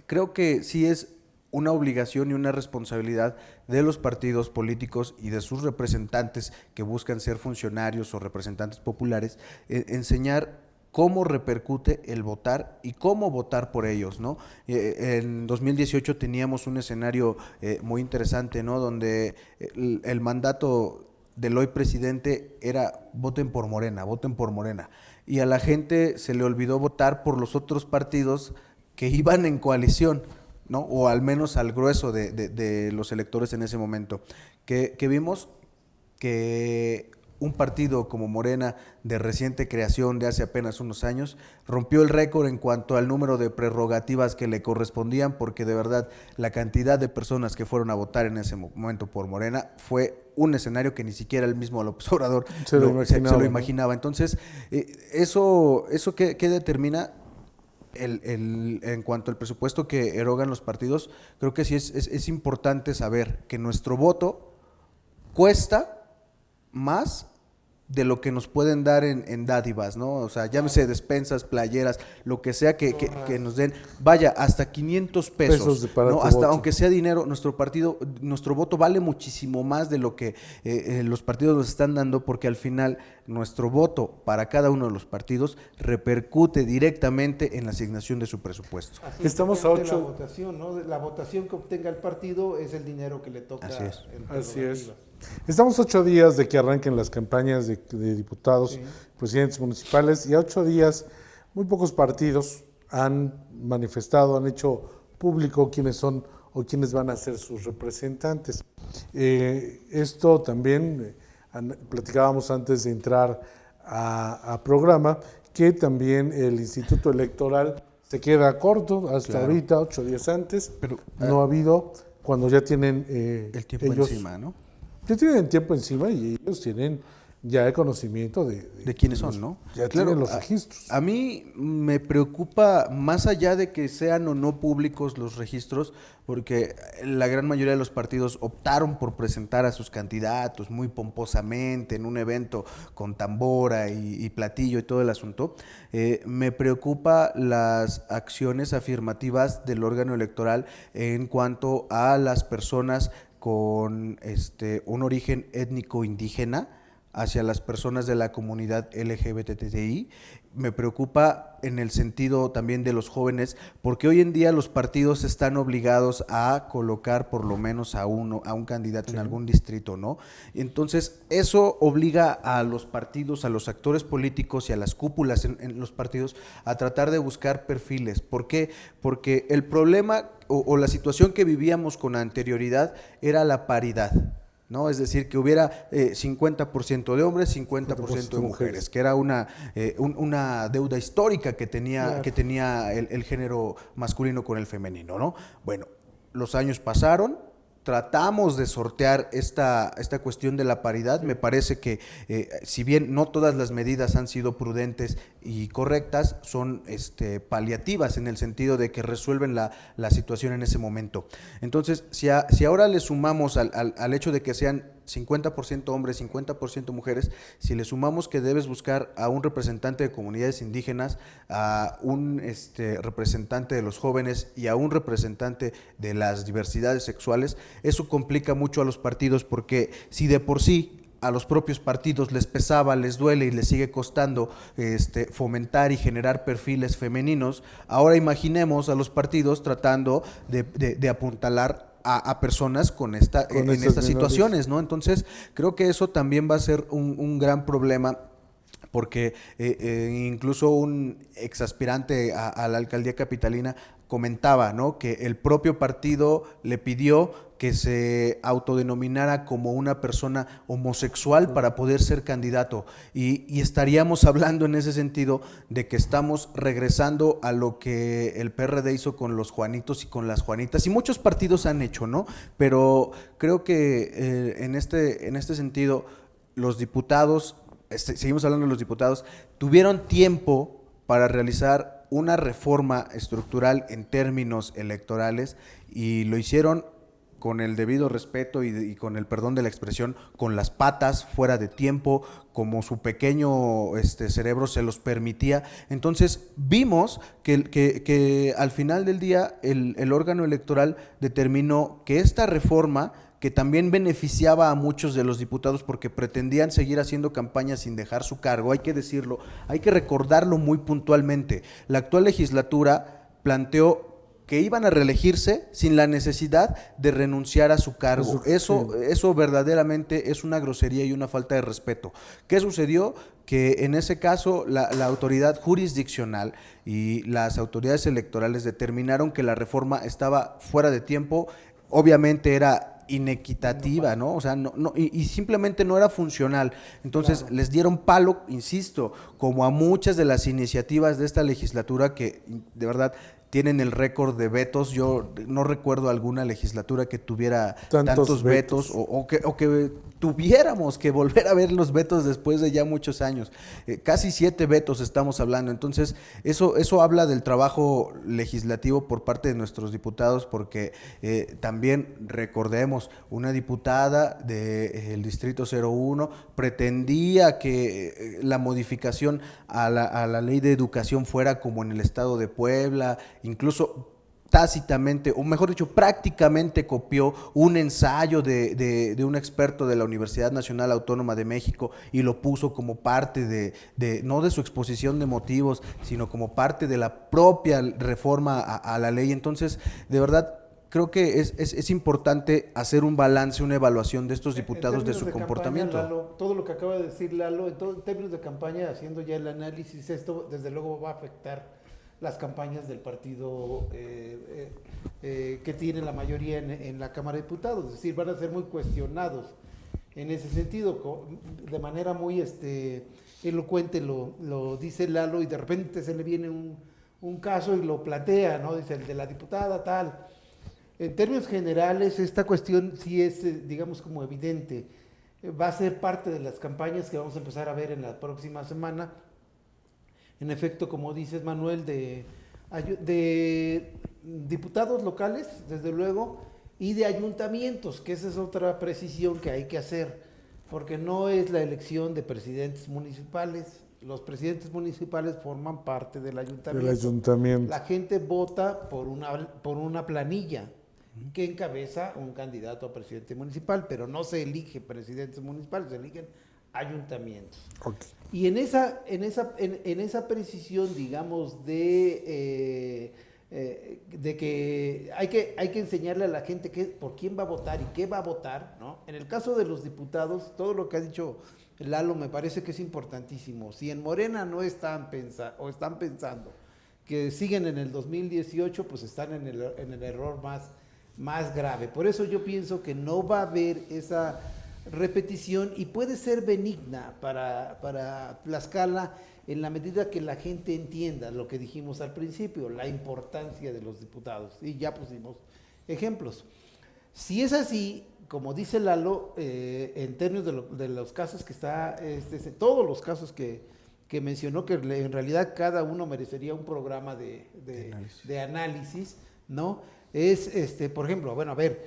creo que sí es una obligación y una responsabilidad de los partidos políticos y de sus representantes que buscan ser funcionarios o representantes populares, enseñar cómo repercute el votar y cómo votar por ellos, ¿no? En 2018 teníamos un escenario muy interesante, ¿no? Donde el mandato del hoy presidente era voten por Morena, y a la gente se le olvidó votar por los otros partidos que iban en coalición, ¿no? O al menos al grueso de los electores en ese momento, que vimos que un partido como Morena, de reciente creación de hace apenas unos años, rompió el récord en cuanto al número de prerrogativas que le correspondían, porque de verdad la cantidad de personas que fueron a votar en ese momento por Morena fue un escenario que ni siquiera el mismo López Obrador se lo imaginaba. Entonces, ¿eso qué determina? En cuanto al presupuesto que erogan los partidos, creo que sí es importante saber que nuestro voto cuesta más de lo que nos pueden dar en dádivas, ¿no? O sea, llámese despensas, playeras, lo que sea que nos den, vaya, hasta 500 pesos, ¿no? Hasta voto. Aunque sea dinero, nuestro voto vale muchísimo más de lo que los partidos nos están dando, porque al final nuestro voto para cada uno de los partidos repercute directamente en la asignación de su presupuesto. Así estamos a 8. La votación, ¿no? La votación que obtenga el partido es el dinero que le toca. Así es. Estamos 8 días de que arranquen las campañas de diputados, presidentes municipales, y a 8 días muy pocos partidos han manifestado, han hecho público quiénes son o quiénes van a ser sus representantes. Esto también platicábamos antes de entrar a programa, que también el Instituto Electoral se queda corto hasta ahorita, 8 días antes, pero no ha habido, cuando ya tienen el tiempo encima, ¿no? Ya tienen tiempo encima y ellos tienen ya hay conocimiento de quiénes son, ¿no? Ya Claro, tienen los registros. A mí me preocupa, más allá de que sean o no públicos los registros, porque la gran mayoría de los partidos optaron por presentar a sus candidatos muy pomposamente en un evento con tambora y platillo y todo el asunto. Me preocupa las acciones afirmativas del órgano electoral en cuanto a las personas con un origen étnico indígena hacia las personas de la comunidad LGBTI. Me preocupa en el sentido también de los jóvenes, porque hoy en día los partidos están obligados a colocar por lo menos a un candidato en algún distrito, ¿no? Entonces, eso obliga a los partidos, a los actores políticos y a las cúpulas en los partidos a tratar de buscar perfiles. ¿Por qué? Porque el problema o la situación que vivíamos con anterioridad era la paridad, ¿no? Es decir, que hubiera 50% de hombres, 50% de mujeres, que era una deuda histórica que tenía el género masculino con el femenino, ¿no? Bueno, los años pasaron, tratamos de sortear esta cuestión de la paridad. Me parece que si bien no todas las medidas han sido prudentes y correctas, son paliativas en el sentido de que resuelven la situación en ese momento. Entonces, si ahora le sumamos al hecho de que sean 50% hombres, 50% mujeres, si le sumamos que debes buscar a un representante de comunidades indígenas, a un representante de los jóvenes y a un representante de las diversidades sexuales, eso complica mucho a los partidos, porque si de por sí a los propios partidos les pesaba, les duele y les sigue costando fomentar y generar perfiles femeninos, ahora imaginemos a los partidos tratando de apuntalar a personas en estas situaciones, ¿no? Entonces, creo que eso también va a ser un gran problema, porque incluso un exaspirante a la alcaldía capitalina comentaba, ¿no?, que el propio partido le pidió que se autodenominara como una persona homosexual para poder ser candidato, y estaríamos hablando en ese sentido de que estamos regresando a lo que el PRD hizo con los Juanitos y con las Juanitas, y muchos partidos han hecho, ¿no? Pero creo que en este sentido los diputados, seguimos hablando de los diputados, tuvieron tiempo para realizar una reforma estructural en términos electorales, y lo hicieron con el debido respeto y con el perdón de la expresión, con las patas, fuera de tiempo, como su pequeño cerebro se los permitía. Entonces vimos que al final del día el órgano electoral determinó que esta reforma, que también beneficiaba a muchos de los diputados porque pretendían seguir haciendo campaña sin dejar su cargo, hay que decirlo, hay que recordarlo muy puntualmente. La actual legislatura planteó que iban a reelegirse sin la necesidad de renunciar a su cargo. Eso verdaderamente es una grosería y una falta de respeto. ¿Qué sucedió? Que en ese caso la autoridad jurisdiccional y las autoridades electorales determinaron que la reforma estaba fuera de tiempo, obviamente era inequitativa, ¿no? O sea, y simplemente no era funcional. Entonces, claro, les dieron palo, insisto, como a muchas de las iniciativas de esta legislatura que de verdad tienen el récord de vetos. Yo no recuerdo alguna legislatura que tuviera tantos vetos o que tuviéramos que volver a ver los vetos después de ya muchos años. Casi 7 vetos estamos hablando. Entonces, eso habla del trabajo legislativo por parte de nuestros diputados, porque también recordemos, una diputada del Distrito 01 pretendía que la modificación a la ley de educación fuera como en el estado de Puebla. Incluso tácitamente, o mejor dicho, prácticamente copió un ensayo de un experto de la Universidad Nacional Autónoma de México y lo puso como parte no de su exposición de motivos, sino como parte de la propia reforma a la ley. Entonces, de verdad, creo que es importante hacer un balance, una evaluación de estos diputados, de su comportamiento. Campaña, Lalo, todo lo que acaba de decir Lalo, en términos de campaña, haciendo ya el análisis, esto desde luego va a afectar las campañas del partido que tiene la mayoría en la Cámara de Diputados, es decir, van a ser muy cuestionados en ese sentido, de manera muy elocuente lo dice Lalo, y de repente se le viene un caso y lo plantea, ¿no? Dice el de la diputada tal. En términos generales, esta cuestión sí es, digamos, como evidente. va a ser parte de las campañas que vamos a empezar a ver en la próxima semana. En efecto, como dices, Manuel, de diputados locales, desde luego, y de ayuntamientos, que esa es otra precisión que hay que hacer, porque no es la elección de presidentes municipales. Los presidentes municipales forman parte del ayuntamiento. El ayuntamiento. La gente vota por una planilla que encabeza un candidato a presidente municipal, pero no se elige presidentes municipales, se eligen ayuntamientos. Okay. Y en esa precisión, digamos, de que hay que enseñarle a la gente por quién va a votar y qué va a votar, ¿no? En el caso de los diputados, todo lo que ha dicho Lalo me parece que es importantísimo. Si en Morena no están pensando que siguen en el 2018, pues están en el error más grave. Por eso yo pienso que no va a haber esa repetición y puede ser benigna para Tlaxcala en la medida que la gente entienda lo que dijimos al principio, la importancia de los diputados. Y ya pusimos ejemplos. Si es así, como dice Lalo, en términos de los casos que está, todos los casos que mencionó, que en realidad cada uno merecería un programa de análisis, ¿no? Es, por ejemplo, bueno, a ver,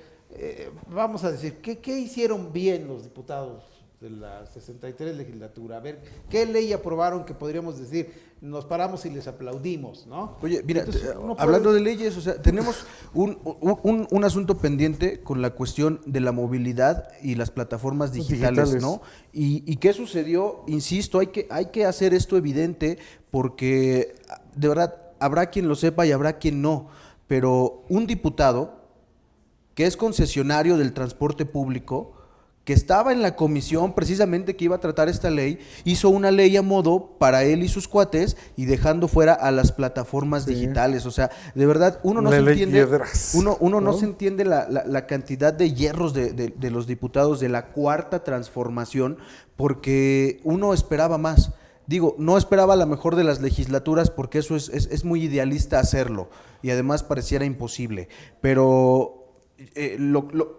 vamos a decir, ¿qué hicieron bien los diputados de la 63 legislatura? A ver, ¿qué ley aprobaron que podríamos decir, nos paramos y les aplaudimos, ¿no? Oye, mira, Entonces, hablando de leyes, o sea, tenemos un asunto pendiente con la cuestión de la movilidad y las plataformas digitales, ¿no? ¿Y qué sucedió? Insisto, hay que hacer esto evidente porque, de verdad, habrá quien lo sepa y habrá quien no, pero un diputado que es concesionario del transporte público, que estaba en la comisión precisamente que iba a tratar esta ley, hizo una ley a modo para él y sus cuates y dejando fuera a las plataformas digitales. O sea, de verdad, uno no se entiende, no se entiende la cantidad de hierros de los diputados de la cuarta transformación, porque uno esperaba más. Digo, no esperaba la mejor de las legislaturas porque eso es muy idealista hacerlo y además pareciera imposible, pero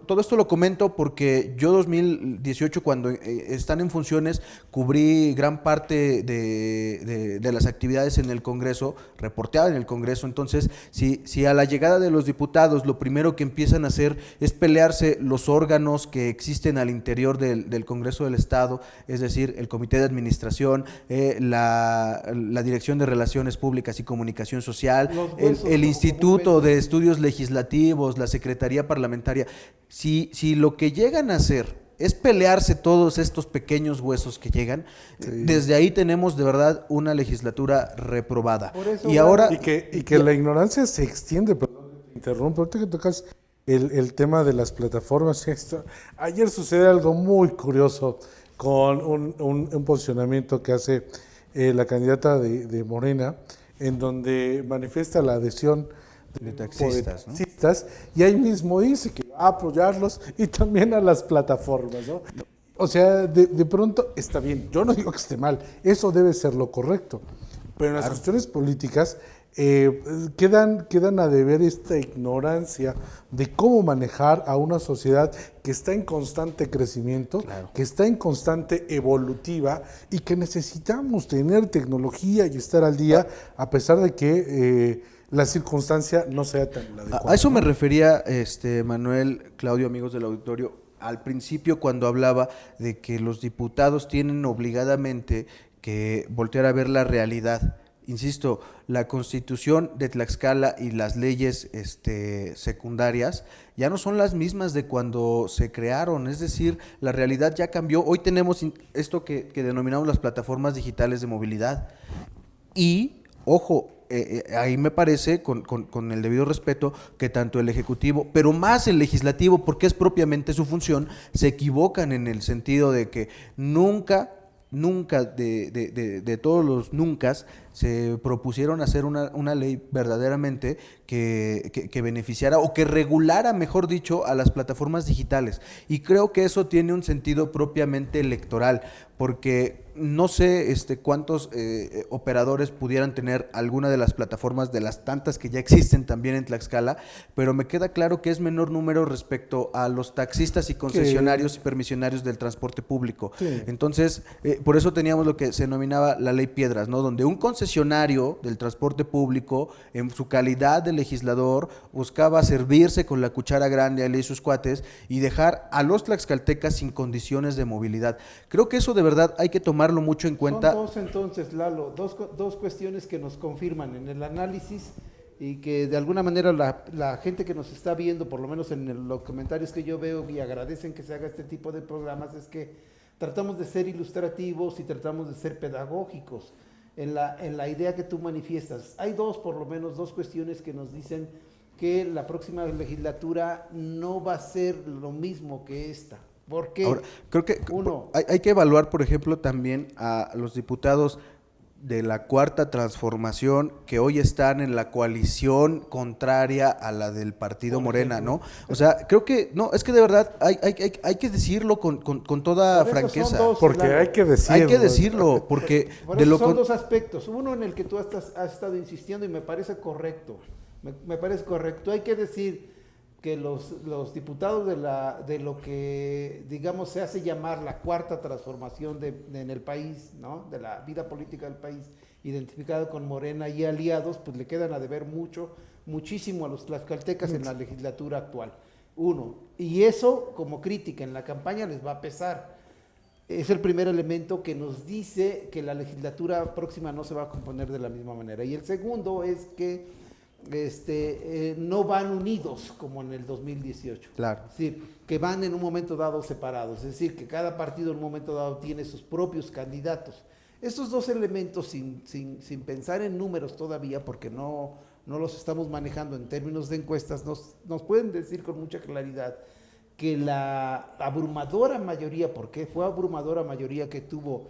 todo esto lo comento porque yo 2018 cuando están en funciones cubrí gran parte de las actividades en el Congreso, reporteaba en el Congreso. Entonces si a la llegada de los diputados lo primero que empiezan a hacer es pelearse los órganos que existen al interior del Congreso del Estado, es decir, el Comité de Administración, la Dirección de Relaciones Públicas y Comunicación Social, el Instituto de Estudios Legislativos, la Secretaría Parlamentaria, si lo que llegan a hacer es pelearse todos estos pequeños huesos que llegan, desde ahí tenemos de verdad una legislatura reprobada. Y ahora que la ignorancia se extiende, perdón, te interrumpo, ahorita que tocas el tema de las plataformas. Ayer sucede algo muy curioso con un posicionamiento que hace la candidata de Morena, en donde manifiesta la adhesión de taxistas, ¿no? Y ahí mismo dice que va a apoyarlos y también a las plataformas, ¿no? O sea, de pronto está bien, yo no digo que esté mal, eso debe ser lo correcto, pero en las cuestiones políticas quedan a deber esta ignorancia de cómo manejar a una sociedad que está en constante crecimiento, que está en constante evolutiva y que necesitamos tener tecnología y estar al día a pesar de que la circunstancia no sea tan adecuada. A eso me refería, Manuel, Claudio, amigos del auditorio, al principio cuando hablaba de que los diputados tienen obligadamente que voltear a ver la realidad. Insisto, la Constitución de Tlaxcala y las leyes secundarias ya no son las mismas de cuando se crearon, es decir, la realidad ya cambió. Hoy tenemos esto que denominamos las plataformas digitales de movilidad y, ojo, ahí me parece, con el debido respeto, que tanto el Ejecutivo, pero más el Legislativo, porque es propiamente su función, se equivocan en el sentido de que nunca de todos los nuncas se propusieron hacer una ley verdaderamente que beneficiara o que regulara, mejor dicho, a las plataformas digitales. Y creo que eso tiene un sentido propiamente electoral, porque no sé cuántos operadores pudieran tener alguna de las plataformas de las tantas que ya existen también en Tlaxcala, pero me queda claro que es menor número respecto a los taxistas y concesionarios y permisionarios del transporte público. Sí. Entonces, por eso teníamos lo que se denominaba la ley Piedras, ¿no? Donde un concesionario del transporte público, en su calidad de legislador, buscaba servirse con la cuchara grande a él y sus cuates y dejar a los tlaxcaltecas sin condiciones de movilidad. Creo que eso de verdad hay que tomarlo mucho en cuenta. Son dos entonces, Lalo, dos cuestiones que nos confirman en el análisis y que de alguna manera la gente que nos está viendo, por lo menos en los comentarios que yo veo y agradecen que se haga este tipo de programas, es que tratamos de ser ilustrativos y tratamos de ser pedagógicos en la idea que tú manifiestas. Hay por lo menos dos cuestiones que nos dicen que la próxima legislatura no va a ser lo mismo que esta. Porque ahora, creo que hay que evaluar, por ejemplo, también a los diputados de la Cuarta Transformación que hoy están en la coalición contraria a la del partido Morena, ¿no? O sea, creo que, no, es que de verdad hay que decirlo con toda franqueza. Porque hay que decirlo. Hay que decirlo, porque por eso son dos aspectos. Uno en el que tú has estado insistiendo y me parece correcto. Me parece correcto. Hay que decir que los diputados de lo que, digamos, se hace llamar la cuarta transformación en el país, ¿no? De la vida política del país, identificado con Morena y aliados, pues le quedan a deber muchísimo a los tlaxcaltecas en la legislatura actual. Uno, y eso como crítica en la campaña les va a pesar. Es el primer elemento que nos dice que la legislatura próxima no se va a componer de la misma manera. Y el segundo es que no van unidos como en el 2018. Claro. Es decir, que van en un momento dado separados. Es decir, que cada partido en un momento dado tiene sus propios candidatos. Estos dos elementos, sin pensar en números todavía, porque no los estamos manejando en términos de encuestas, nos pueden decir con mucha claridad que la abrumadora mayoría, porque fue abrumadora mayoría que tuvo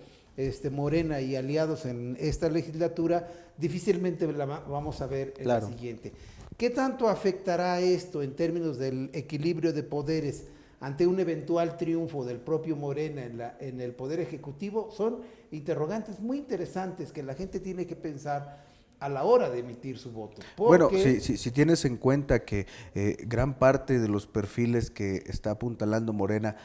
Morena y aliados en esta legislatura, difícilmente la vamos a ver en la siguiente. ¿Qué tanto afectará esto en términos del equilibrio de poderes ante un eventual triunfo del propio Morena en el Poder Ejecutivo? Son interrogantes muy interesantes que la gente tiene que pensar a la hora de emitir su voto. Bueno, si tienes en cuenta que gran parte de los perfiles que está apuntalando Morena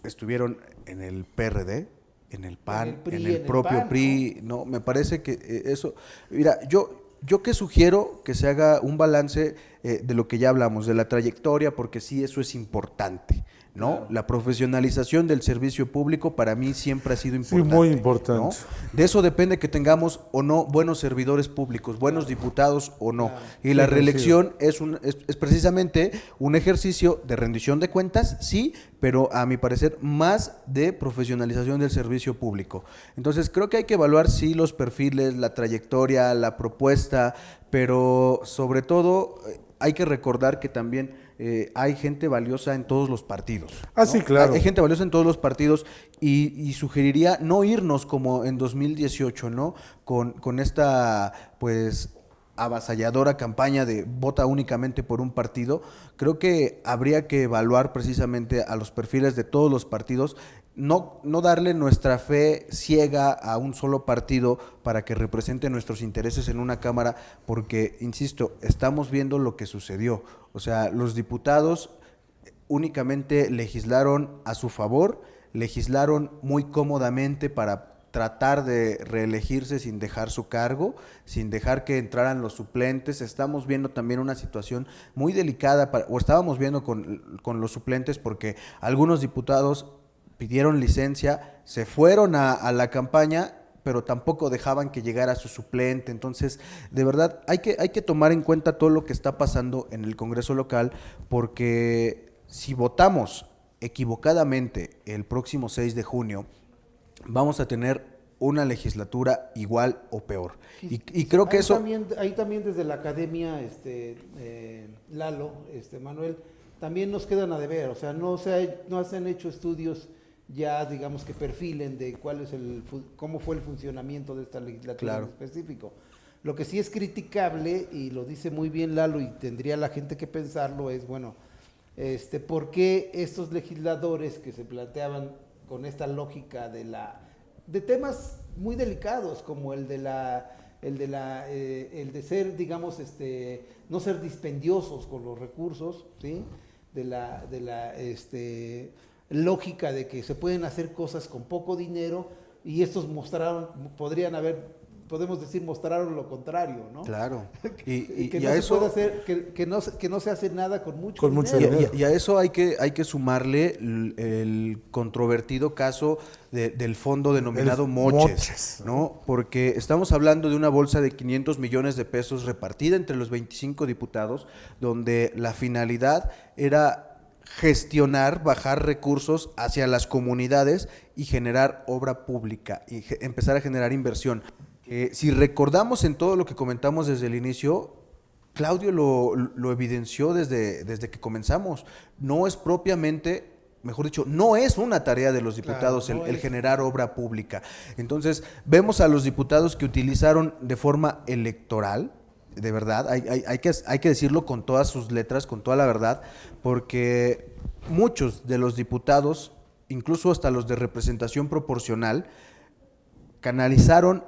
estuvieron en el PRD, en el PAN, en el propio PRI, ¿no? Me parece que eso, mira, yo que sugiero que se haga un balance de lo que ya hablamos, de la trayectoria, porque sí, eso es importante, ¿no? Claro. La profesionalización del servicio público para mí siempre ha sido importante. Sí, muy importante. ¿No? De eso depende que tengamos o no buenos servidores públicos, buenos diputados o no. Claro. Y la reelección es precisamente un ejercicio de rendición de cuentas, sí, pero a mi parecer más de profesionalización del servicio público. Entonces creo que hay que evaluar sí los perfiles, la trayectoria, la propuesta, pero sobre todo hay que recordar que también hay gente valiosa en todos los partidos. Ah, ¿no? Sí, claro. Hay gente valiosa en todos los partidos y sugeriría no irnos como en 2018, ¿no? Con esta, pues, avasalladora campaña de vota únicamente por un partido. Creo que habría que evaluar precisamente a los perfiles de todos los partidos, no darle nuestra fe ciega a un solo partido para que represente nuestros intereses en una cámara, porque, insisto, estamos viendo lo que sucedió. O sea, los diputados únicamente legislaron a su favor, legislaron muy cómodamente para tratar de reelegirse sin dejar su cargo, sin dejar que entraran los suplentes. Estamos viendo también una situación muy delicada, o estábamos viendo con los suplentes, porque algunos diputados pidieron licencia, se fueron a la campaña, pero tampoco dejaban que llegara su suplente. Entonces, de verdad, hay que tomar en cuenta todo lo que está pasando en el Congreso local, porque si votamos equivocadamente el próximo 6 de junio, vamos a tener una legislatura igual o peor. Y creo que eso... Ahí también desde la academia, Lalo, Manuel, también nos quedan a deber. O sea, no se han hecho estudios ya digamos que perfilen de cuál es cómo fue el funcionamiento de esta legislatura en específico. Lo que sí es criticable, y lo dice muy bien Lalo, y tendría la gente que pensarlo, es, bueno, ¿por qué estos legisladores que se planteaban con esta lógica de temas muy delicados, como el de ser, digamos, no ser dispendiosos con los recursos, ¿sí? De la lógica de que se pueden hacer cosas con poco dinero, y estos podemos decir, mostraron lo contrario, ¿no? Claro. Que no se puede hacer, que no se hace nada con mucho dinero. Y a eso hay que sumarle el controvertido caso del fondo denominado Moches, ¿no? Porque estamos hablando de una bolsa de 500 millones de pesos repartida entre los 25 diputados, donde la finalidad era gestionar, bajar recursos hacia las comunidades y generar obra pública y empezar a generar inversión. Si recordamos en todo lo que comentamos desde el inicio, Claudio lo evidenció desde que comenzamos. No es propiamente, mejor dicho, no es una tarea de los diputados el generar obra pública. Entonces, vemos a los diputados que utilizaron de forma electoral, de verdad, hay que decirlo con todas sus letras, con toda la verdad, porque muchos de los diputados, incluso hasta los de representación proporcional, canalizaron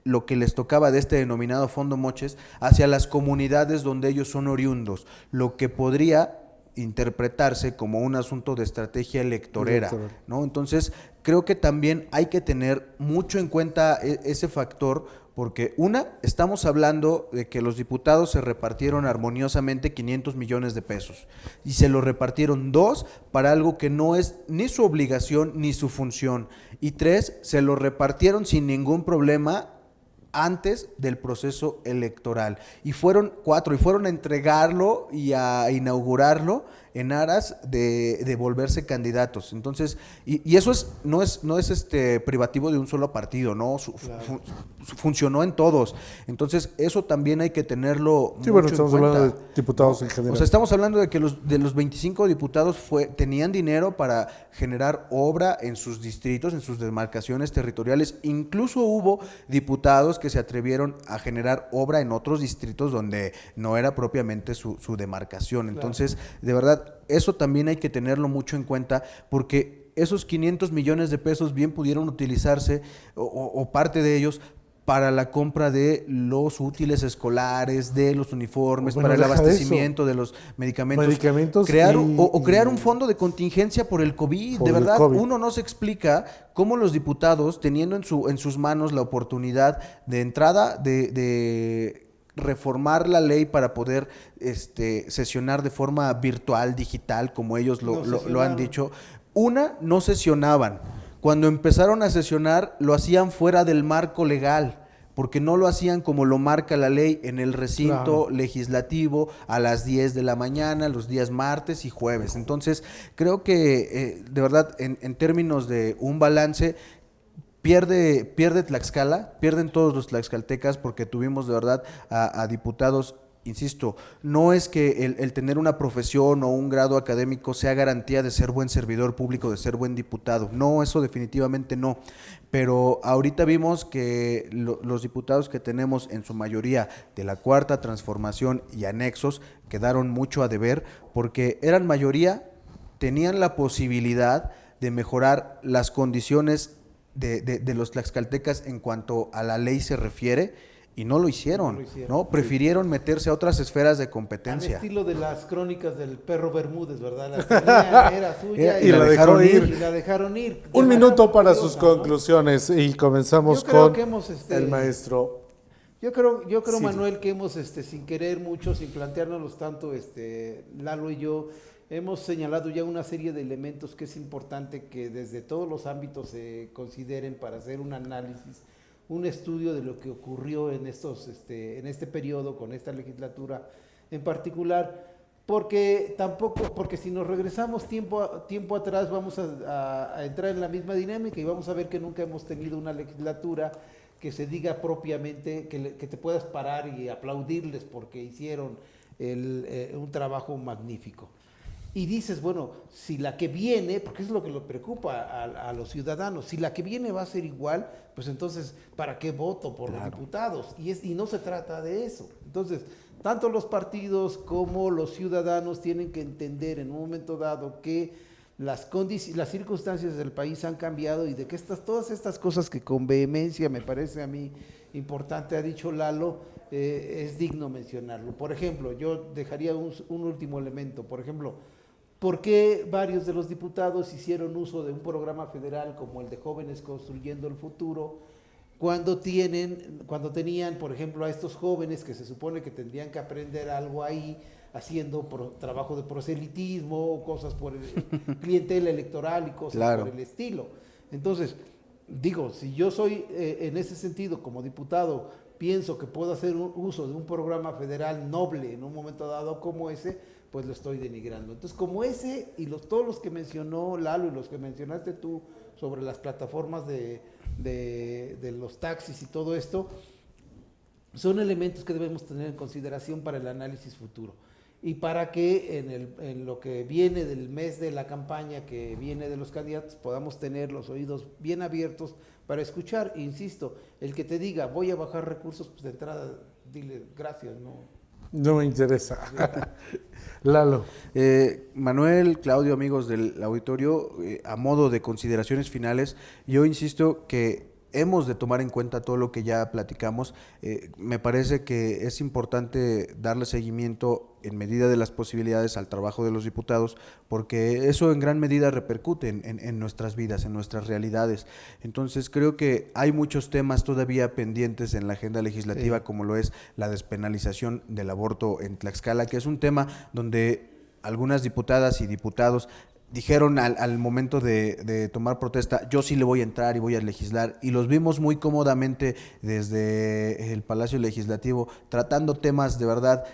lo que les tocaba de este denominado Fondo Moches hacia las comunidades donde ellos son oriundos, lo que podría interpretarse como un asunto de estrategia electorera, ¿no? Entonces, creo que también hay que tener mucho en cuenta ese factor, porque estamos hablando de que los diputados se repartieron armoniosamente 500 millones de pesos y se lo repartieron 2 para algo que no es ni su obligación ni su función, y 3 se lo repartieron sin ningún problema antes del proceso electoral, y fueron 4 y fueron a entregarlo y a inaugurarlo en aras de volverse candidatos. Entonces, y eso no es privativo de un solo partido, ¿no? Funcionó en todos. Entonces, eso también hay que tenerlo mucho en cuenta. Estamos hablando de diputados en general. O sea, estamos hablando de que de los 25 diputados tenían dinero para generar obra en sus distritos, en sus demarcaciones territoriales. Incluso hubo diputados que se atrevieron a generar obra en otros distritos donde no era propiamente su demarcación. Entonces, de verdad, eso también hay que tenerlo mucho en cuenta, porque esos 500 millones de pesos bien pudieron utilizarse, o parte de ellos, para la compra de los útiles escolares, de los uniformes, para el abastecimiento de los medicamentos, crear un fondo de contingencia por el COVID. De verdad, uno no se explica cómo los diputados, teniendo en sus manos la oportunidad de entrada de reformar la ley para poder sesionar de forma virtual, digital, como ellos lo han dicho, no sesionaban. Cuando empezaron a sesionar, lo hacían fuera del marco legal, porque no lo hacían como lo marca la ley en el recinto legislativo a las 10 de la mañana, los días martes y jueves. Entonces, creo que, de verdad, en términos de un balance, pierde Tlaxcala, pierden todos los tlaxcaltecas, porque tuvimos de verdad a diputados. Insisto, no es que el tener una profesión o un grado académico sea garantía de ser buen servidor público, de ser buen diputado. No, eso definitivamente no. Pero ahorita vimos que los diputados que tenemos, en su mayoría de la Cuarta Transformación y anexos, quedaron mucho a deber, porque eran mayoría, tenían la posibilidad de mejorar las condiciones de los tlaxcaltecas en cuanto a la ley se refiere, y no lo hicieron, ¿no? Prefirieron meterse a otras esferas de competencia. Al estilo de las crónicas del perro Bermúdez, ¿verdad? La tenía, era suya y la dejaron ir. Y la dejaron ir. Un minuto para sus conclusiones, y comenzamos con el maestro. Yo creo, Manuel, que hemos, sin querer mucho, sin planteárnoslos tanto, Lalo y yo, hemos señalado ya una serie de elementos que es importante que desde todos los ámbitos se consideren para hacer un análisis, un estudio de lo que ocurrió en este periodo, con esta legislatura en particular, porque si nos regresamos tiempo atrás, vamos a entrar en la misma dinámica y vamos a ver que nunca hemos tenido una legislatura que se diga propiamente, que te puedas parar y aplaudirles porque hicieron un trabajo magnífico. Y dices, bueno, si la que viene, porque es lo que le preocupa a los ciudadanos, si la que viene va a ser igual, pues entonces, ¿para qué voto por los diputados? Y no se trata de eso. Entonces, tanto los partidos como los ciudadanos tienen que entender en un momento dado que las circunstancias del país han cambiado y de que todas estas cosas que con vehemencia me parece a mí importante, ha dicho Lalo, es digno mencionarlo. Por ejemplo, yo dejaría un último elemento, por ejemplo, ¿por qué varios de los diputados hicieron uso de un programa federal como el de Jóvenes Construyendo el Futuro, cuando tenían, por ejemplo, a estos jóvenes que se supone que tendrían que aprender algo ahí, haciendo trabajo de proselitismo, cosas por el clientela electoral y cosas por el estilo? Entonces, digo, si yo soy, en ese sentido, como diputado, pienso que puedo hacer uso de un programa federal noble en un momento dado como ese, pues lo estoy denigrando. Entonces, como ese y todos los que mencionó Lalo y los que mencionaste tú sobre las plataformas de los taxis y todo esto, son elementos que debemos tener en consideración para el análisis futuro. Y para que en lo que viene del mes de la campaña, que viene de los candidatos, podamos tener los oídos bien abiertos para escuchar. Insisto, el que te diga, voy a bajar recursos, pues de entrada, dile gracias, no me interesa. Lalo. Manuel, Claudio, amigos del auditorio, a modo de consideraciones finales, yo insisto que hemos de tomar en cuenta todo lo que ya platicamos. Me parece que es importante darle seguimiento en medida de las posibilidades al trabajo de los diputados, porque eso en gran medida repercute en nuestras vidas, en nuestras realidades. Entonces creo que hay muchos temas todavía pendientes en la agenda legislativa, como lo es la despenalización del aborto en Tlaxcala, que es un tema donde algunas diputadas y diputados dijeron al momento de tomar protesta, yo sí le voy a entrar y voy a legislar, y los vimos muy cómodamente desde el Palacio Legislativo tratando temas de verdad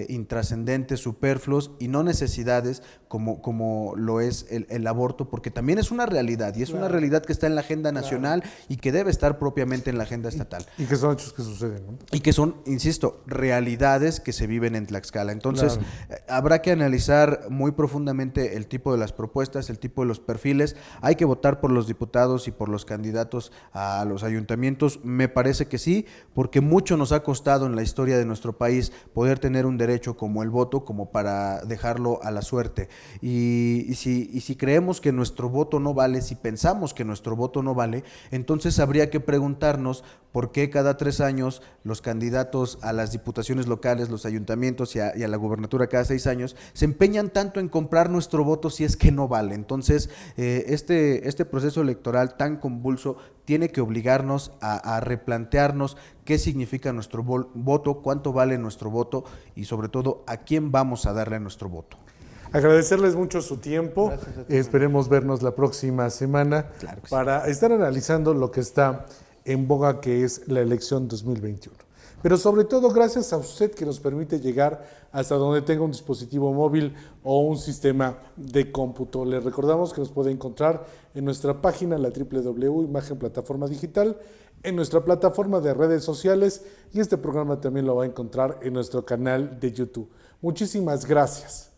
intrascendentes, superfluos y no necesidades como lo es el aborto, porque también es una realidad, y es una realidad que está en la agenda nacional y que debe estar propiamente en la agenda estatal. Y que son hechos que suceden, ¿no? Y que son, insisto, realidades que se viven en Tlaxcala. Entonces, habrá que analizar muy profundamente el tipo de las propuestas, el tipo de los perfiles. Hay que votar por los diputados y por los candidatos a los ayuntamientos. Me parece que sí, porque mucho nos ha costado en la historia de nuestro país poder tener un derecho como el voto, como para dejarlo a la suerte. Y si creemos que nuestro voto no vale, si pensamos que nuestro voto no vale, entonces habría que preguntarnos por qué cada 3 años los candidatos a las diputaciones locales, los ayuntamientos y a la gubernatura cada 6 años se empeñan tanto en comprar nuestro voto si es que no vale. Entonces, este proceso electoral tan convulso tiene que obligarnos a replantearnos qué significa nuestro voto, cuánto vale nuestro voto y sobre todo a quién vamos a darle nuestro voto. Agradecerles mucho su tiempo. Esperemos vernos la próxima semana para estar analizando lo que está en boga, que es la elección 2021. Pero sobre todo gracias a usted que nos permite llegar hasta donde tenga un dispositivo móvil o un sistema de cómputo. Les recordamos que nos puede encontrar en nuestra página, la www.imagen Plataforma Digital, en nuestra plataforma de redes sociales, y este programa también lo va a encontrar en nuestro canal de YouTube. Muchísimas gracias.